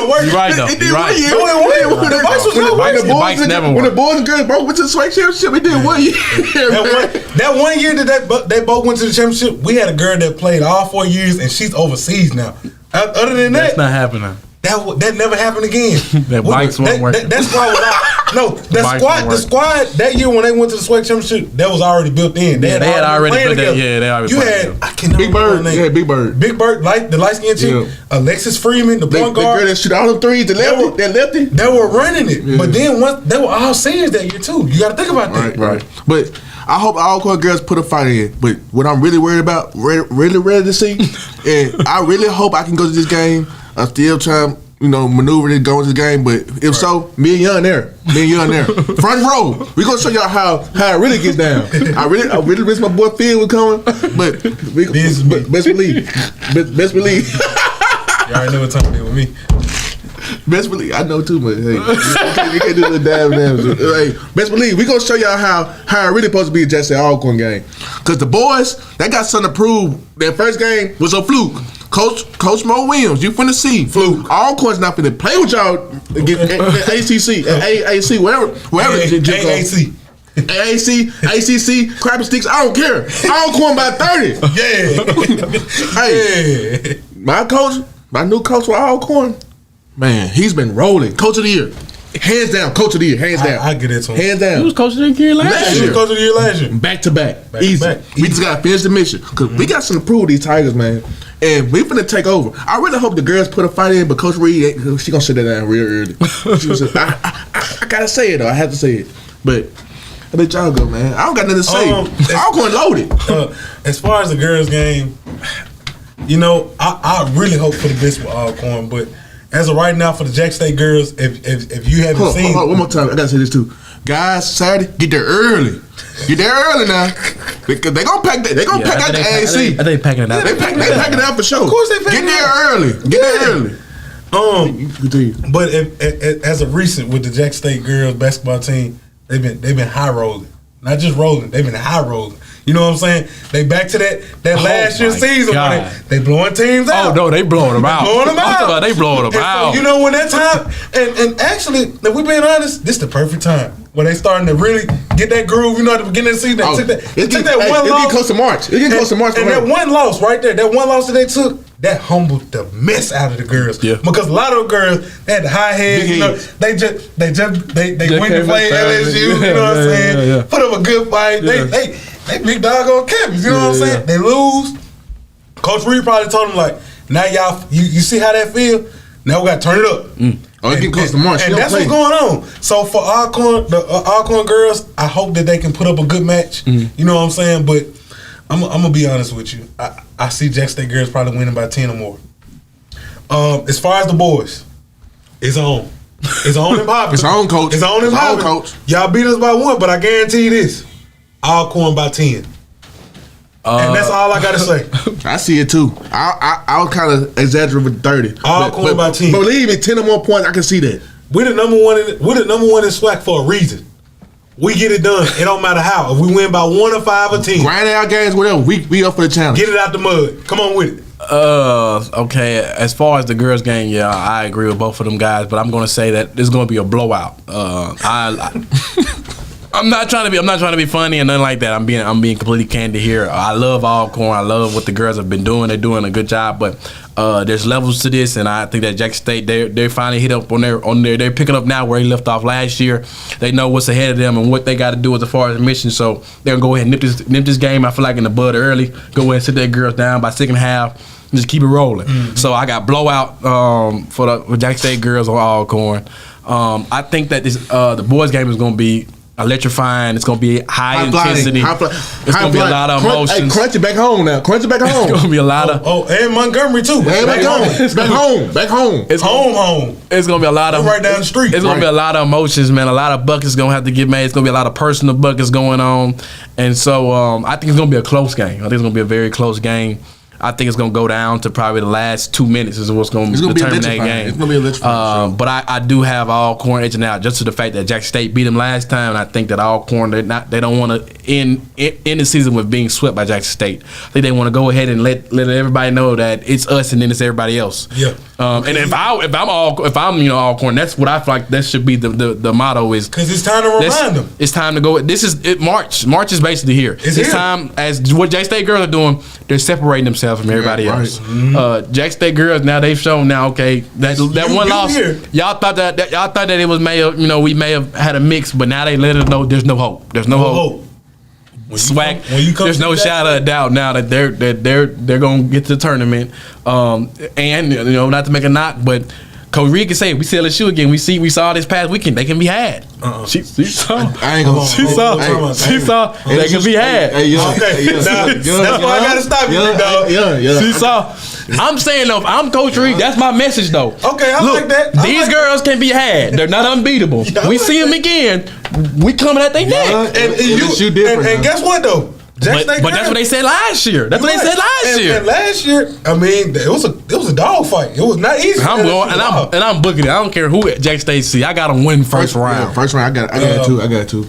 Speaker 3: work.
Speaker 5: You're right, though.
Speaker 2: It did
Speaker 5: You're right.
Speaker 2: one year.
Speaker 3: No, it won't. The bikes was not working.
Speaker 5: The bikes never
Speaker 2: When the
Speaker 5: work.
Speaker 2: boys and girls both went to the swag championship, it did 1 year.
Speaker 3: That one year that they both went to the championship, we had a girl that played all 4 years, and she's overseas now. Other than
Speaker 5: That's
Speaker 3: that,
Speaker 5: not happening.
Speaker 3: that never happened again.
Speaker 5: That bikes won't work.
Speaker 3: That squad was the squad that year when they went to the swag championship, that was already built in.
Speaker 5: They had already
Speaker 3: playing
Speaker 5: put that.
Speaker 3: together.
Speaker 5: Yeah, they already.
Speaker 3: You
Speaker 5: played
Speaker 3: had
Speaker 5: together.
Speaker 3: I cannot
Speaker 2: Big
Speaker 3: remember her
Speaker 2: Bird.
Speaker 3: name.
Speaker 2: Yeah, Big Bird.
Speaker 3: Big Bird, like the light skinned chick,
Speaker 2: Yeah.
Speaker 3: Alexis Freeman, the
Speaker 2: The
Speaker 3: point
Speaker 2: girl
Speaker 3: guard.
Speaker 2: that shoot all them threes, the lefty.
Speaker 3: They were running it, but then once they were all seniors that year too. You got to think about that.
Speaker 2: Right. But I hope all court girls put a fight in. But what I'm really worried about, really ready to see, and I really hope I can go to this game. I'm still trying, maneuver to go into the game. But if so, me and Yuan there, front row. We gonna show y'all how it really gets down. I really wish my boy Phil was coming, but best believe.
Speaker 3: You already know what time it is with me.
Speaker 2: Best believe, I know too, but hey, you can't do the damn. Hey, best believe, we gonna show y'all how it really supposed to be a Jackson Alcorn game. Cause the boys, they got something to prove. Their first game was a fluke. Coach Mo Williams, you finna see fluke. Alcorn's not finna play with y'all against ACC, AAC, wherever.
Speaker 3: AAC.
Speaker 2: ACC, crap and sticks, I don't care. Alcorn by 30.
Speaker 3: Yeah.
Speaker 2: Hey, my new coach for Alcorn, man, he's been rolling. Coach of the year. Hands down, coach of the year. Hands down.
Speaker 3: I get it to him.
Speaker 2: Hands down.
Speaker 5: He was coaching the year last
Speaker 3: He
Speaker 5: year.
Speaker 3: was coach of the year last year.
Speaker 2: Back to back. Easy.
Speaker 3: back.
Speaker 2: We just gotta finish the mission. Cause we got something to prove with these Tigers, man. And we finna take over. I really hope the girls put a fight in, but Coach Reed, she gonna sit that down real early. I gotta say it though. I have to say it. But I let y'all go, man. I don't got nothing to say. Alcorn loaded.
Speaker 3: As far as the girls' game, I really hope for the best with Alcorn, but as of right now, for the Jack State girls, if you haven't seen,
Speaker 2: hold on, one more time. I gotta say this too, guys. Saturday, get there early. Get there early now, because they gonna pack that. They gonna pack out the AAC.
Speaker 5: I think packing it out.
Speaker 2: They pack it out for sure.
Speaker 3: Of course they pack
Speaker 2: get
Speaker 3: it
Speaker 2: there
Speaker 3: out.
Speaker 2: early. Get there early. Continue.
Speaker 3: But as of recent with the Jack State girls basketball team, they've been high rolling, not just rolling. They've been high rolling. You know what I'm saying? They back to that last year's season when they blowing teams out.
Speaker 5: Oh no, they blowing them out.
Speaker 3: Blowing them out.
Speaker 5: They blowing them
Speaker 3: And
Speaker 5: out.
Speaker 3: so, when that time, and actually, if we being honest, this the perfect time when they starting to really get that groove. At the beginning of the season, they took that one loss.
Speaker 2: It get close to March.
Speaker 3: And that one loss right there, that one loss that they took, that humbled the mess out of the girls.
Speaker 5: Yeah.
Speaker 3: Because a lot of girls they had the high heads. They went to play LSU. You know what I'm saying?
Speaker 5: Yeah.
Speaker 3: Put up a good fight.
Speaker 5: Yeah.
Speaker 3: They big dog on campus. You know what I'm saying? They lose. Coach Reed probably told them like, now y'all, you see how that feel? Now we got to turn it up.
Speaker 2: Oh, it get close to March.
Speaker 3: And that's what's going on. So for the Alcorn girls, I hope that they can put up a good match. You know what I'm saying? But I'm gonna be honest with you. I see Jack State girls probably winning by 10 or more. As far as the boys, it's on. It's on and popping.
Speaker 2: It's on, coach.
Speaker 3: It's on and
Speaker 2: It's on,
Speaker 3: popping.
Speaker 2: coach.
Speaker 3: Y'all beat us by 1, but I guarantee you this: Alcorn by 10. And that's all I gotta say.
Speaker 2: I see it too. I'll kind of exaggerate with 30.
Speaker 3: Alcorn by 10.
Speaker 2: Believe me, 10 or more points, I can see that.
Speaker 3: We're the number one in SWAC for a reason. We get it done. It don't matter how. If we win by 1 or 5 or 10,
Speaker 2: Grind out games, whatever. We up for the challenge.
Speaker 3: get it out the mud. Come on with it.
Speaker 5: Okay. As far as the girls' game, yeah, I agree with both of them guys, but I'm gonna say that this is gonna be a blowout. I'm not trying to be funny and nothing like that. I'm being completely candid here. I love Alcorn. I love what the girls have been doing. They're doing a good job, but there's levels to this, and I think that Jack State they finally hit up on their they're picking up now where they left off last year. They know what's ahead of them and what they got to do as far as the mission. So they're gonna go ahead and nip this game. I feel like in the bud early. Go ahead and sit their girls down by second half. Just keep it rolling. So I got blowout for the Jack State girls on Alcorn. I think that this the boys game is gonna be electrifying. It's gonna be high intensity. It's gonna be a lot of emotions.
Speaker 2: Crunch it back home now. Crunch it back home.
Speaker 5: It's gonna be a lot of.
Speaker 3: And Montgomery too.
Speaker 2: Back home.
Speaker 5: It's
Speaker 3: home.
Speaker 5: It's gonna be a lot of
Speaker 3: right down the street.
Speaker 5: It's gonna be a lot of emotions, man. A lot of buckets gonna have to get made. It's gonna be a lot of personal buckets going on, and so I think it's gonna be a close game. I think it's gonna be a very close game. I think it's going to go down to probably the last 2 minutes is what's going to
Speaker 2: be
Speaker 5: determine that
Speaker 2: electrifying.
Speaker 5: game.
Speaker 2: It's gonna be electrifying,
Speaker 5: But I do have Alcorn edging out just to the fact that Jackson State beat them last time, and I think that Alcorn they don't want to end the season with being swept by Jackson State. I think they want to go ahead and let everybody know that it's us and then it's everybody else.
Speaker 3: Yeah.
Speaker 5: And if I'm Alcorn, that's what I feel like that should be the motto is
Speaker 3: Because it's time to remind them.
Speaker 5: It's time to go. This is it. March is basically here.
Speaker 3: It's here.
Speaker 5: time as what Jack State girls are doing. They're separating themselves from everybody
Speaker 2: right.
Speaker 5: else. Jack State girls now they've shown now. Okay, that one loss.
Speaker 3: here.
Speaker 5: Y'all thought that it was we may have had a mix, but now they let us know there's no hope. There's no hope. Swag. There's no shadow of doubt now that they're gonna get to the tournament. And not to make a knock, but Coach Reed can say we see LSU again. We saw this past weekend they can be had. She saw.
Speaker 2: I ain't gonna.
Speaker 5: She saw they can be had.
Speaker 2: Hey,
Speaker 3: That's why I gotta stop you, dog.
Speaker 2: Yeah.
Speaker 5: She saw. I'm saying though, if I'm Coach Reed, that's my message though.
Speaker 3: Okay, I like that.
Speaker 5: These girls can be had. They're not unbeatable. We see them again. We coming at their neck.
Speaker 3: And guess what though?
Speaker 5: But that's what they said last year. That's what they said last year.
Speaker 3: And last year, I mean, it was a dog fight. It was not easy.
Speaker 5: I'm going and I'm booking it. I don't care who Jack State see. I got them win first round.
Speaker 2: Yeah, first round. I got it too.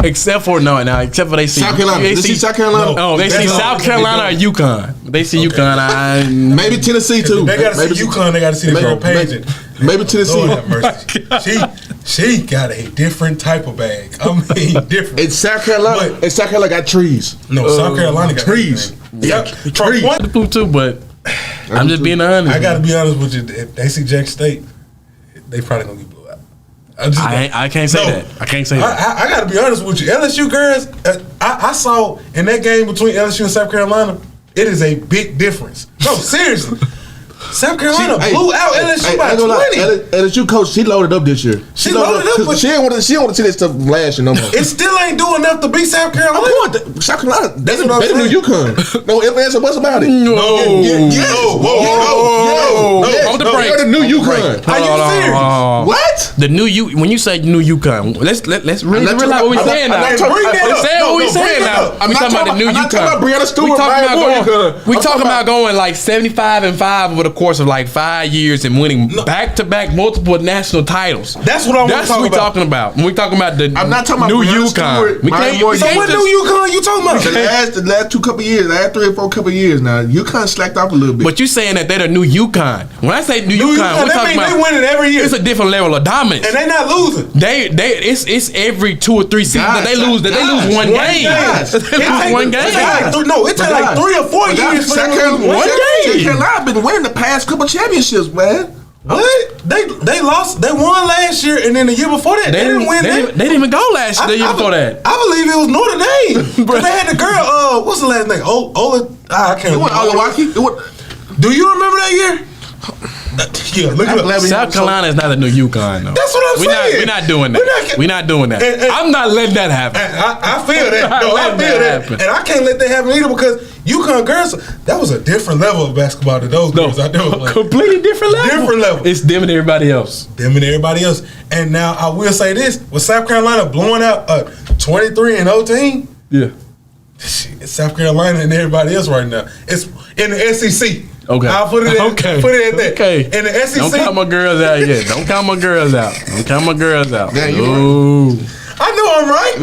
Speaker 5: Except for they see
Speaker 2: South Carolina. They see South Carolina.
Speaker 5: No, they see South Carolina or UConn. They see UConn.
Speaker 2: Maybe Tennessee too.
Speaker 3: They got to see UConn. They got to see the girl Page.
Speaker 2: Maybe Tennessee.
Speaker 3: Lord have mercy. She got a different type of bag. I mean, different.
Speaker 2: And South Carolina. And South Carolina got trees.
Speaker 3: No, South Carolina got
Speaker 2: trees.
Speaker 3: Yeah,
Speaker 2: trees.
Speaker 5: The food too, but I'm just being honest.
Speaker 3: I got to be honest with you. If they see Jack State, they probably gonna get blew out.
Speaker 5: I can't say that. I can't say that.
Speaker 3: I got to be honest with you. LSU girls, I saw in that game between LSU and South Carolina, it is a big difference. No, seriously. South Carolina blew out LSU by 20.
Speaker 2: LSU coach, she loaded up this year.
Speaker 3: She loaded up, but
Speaker 2: she didn't want to see that stuff last year no more.
Speaker 3: It still ain't doing enough to beat South Carolina.
Speaker 2: South Carolina, they
Speaker 3: what I'm
Speaker 2: didn't
Speaker 3: saying.
Speaker 2: do UConn. No ifs, ands, or buts about it.
Speaker 5: No.
Speaker 2: On the break. They're the new UConn.
Speaker 3: Are you serious?
Speaker 2: What?
Speaker 5: The new when you say new UConn, let's really realize what we saying now. Let's say what we saying now. We talking about the new UConn. We talking about going like 75-5 over the course of like 5 years and winning back-to-back multiple national titles.
Speaker 3: That's what I'm
Speaker 5: That's what we talking about. When we talking about the
Speaker 2: I'm not talking about
Speaker 5: new
Speaker 2: Brianna
Speaker 5: UConn.
Speaker 2: Stewart,
Speaker 5: We can't.
Speaker 3: So what new UConn you talking about?
Speaker 2: The last 2 couple years, last 3 or 4 couple years now, UConn slacked off a little bit.
Speaker 5: But you saying that they're the new UConn. When I say new UConn, we're talking about
Speaker 3: they winning every year.
Speaker 5: it's a different level of dominance.
Speaker 3: And they not losing.
Speaker 5: It's every 2 or 3 seasons that they lose one game. They lose one game.
Speaker 3: It takes like 3 or 4 years for them to lose one game.
Speaker 2: South Carolina been winning the past couple championships, man.
Speaker 3: What? They lost. They won last year, and then the year before that, they didn't win.
Speaker 5: They didn't even go last year. The year before that,
Speaker 3: I believe it was Notre Dame. But they had the girl. What's the last name? I can't remember.
Speaker 2: Olawaki.
Speaker 3: Do you remember that year? Yeah, look it up.
Speaker 5: South Carolina is not a new UConn, though.
Speaker 3: That's what I'm saying.
Speaker 5: We're not doing that. We're not doing that. I'm not letting that happen.
Speaker 3: I feel that. No, I feel that. And I can't let that happen either because UConn girls, that was a different level of basketball to those girls. I know, like,
Speaker 5: completely different level.
Speaker 3: Different level.
Speaker 5: It's them and everybody else.
Speaker 3: And now I will say this: with South Carolina blowing out 23-0 team,
Speaker 5: yeah,
Speaker 3: it's South Carolina and everybody else right now. It's in the SEC.
Speaker 5: Okay,
Speaker 3: I'll put it at that.
Speaker 5: Okay,
Speaker 3: in the SEC.
Speaker 5: Don't count my girls out yet. Don't count my girls out.
Speaker 2: Yeah,
Speaker 3: I know I'm right.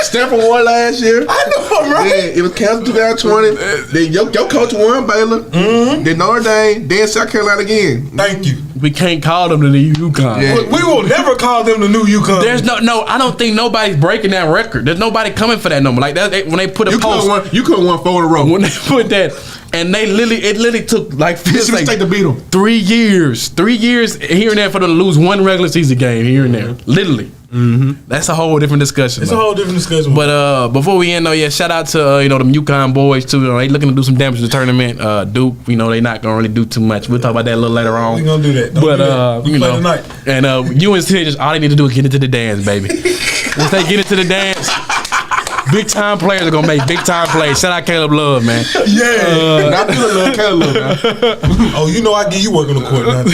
Speaker 2: Stanford won last year.
Speaker 3: I know I'm right.
Speaker 2: Then it was canceled 2020. Then your coach won Baylor. Mm-hmm. Then Notre Dame. Then South Carolina again.
Speaker 3: Thank you.
Speaker 5: We can't call them the new UConn.
Speaker 2: Yeah.
Speaker 3: We will never call them the new UConn.
Speaker 5: There's no. I don't think nobody's breaking that record. There's nobody coming for that number. Like that when they put a post.
Speaker 2: You could have won 4 in a row.
Speaker 5: When they put that, and it literally took like
Speaker 2: to beat them.
Speaker 5: 3 years here and there for them to lose 1 regular season game here and there. Literally. Mm-hmm. That's a whole different discussion.
Speaker 3: It's a whole different discussion.
Speaker 5: But before we end though, shout out to them UConn boys too. They looking to do some damage to the tournament. Duke, they not gonna really do too much. We'll talk about that a little later on.
Speaker 3: We gonna do that. Tonight.
Speaker 5: And UNC just all they need to do is get into the dance, baby. Once they get into the dance, big time players are gonna make big time plays. Shout out Caleb Love, man.
Speaker 3: Yeah, I feel like Caleb Love, man. I get you work on the court, man.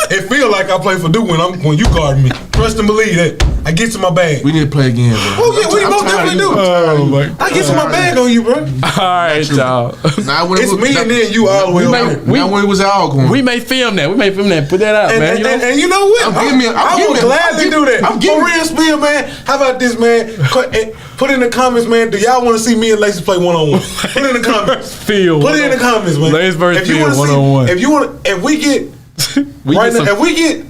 Speaker 3: It feel like I play for Duke when you guard me. Trust and believe that. I get to my bag.
Speaker 2: We need to play again, bro.
Speaker 3: Oh yeah, we most definitely do. I get to my bag on you, bro.
Speaker 5: All right, y'all.
Speaker 2: Now when
Speaker 3: It's me and then you all the way over.
Speaker 2: Now when it was all going.
Speaker 5: We may film that. Put that out, man.
Speaker 3: And you know what? I would gladly do that. For real spill, man. How about this, man? Put in the comments, man. Do y'all want to see me and Lacey play 1-on-1? Put it in the comments.
Speaker 5: Phil.
Speaker 3: Put it in the comments, man.
Speaker 5: Lace versus Phil 1-on-1.
Speaker 3: If we get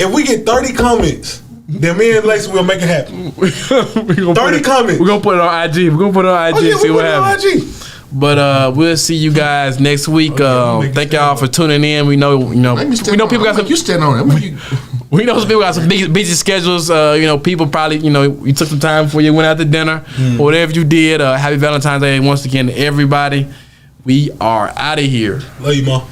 Speaker 3: if we get 30 comments, then me and Lacey will make it happen. 30 comments.
Speaker 5: We're gonna put it on IG. We're gonna put it on IG and see what happens. But we'll see you guys next week. Thank y'all for tuning in. We know people got some.
Speaker 2: You stand on it.
Speaker 5: We know some people got some busy schedules. People probably you took some time before you went out to dinner or whatever you did. Happy Valentine's Day once again to everybody. We are out of here.
Speaker 3: Love you, Ma.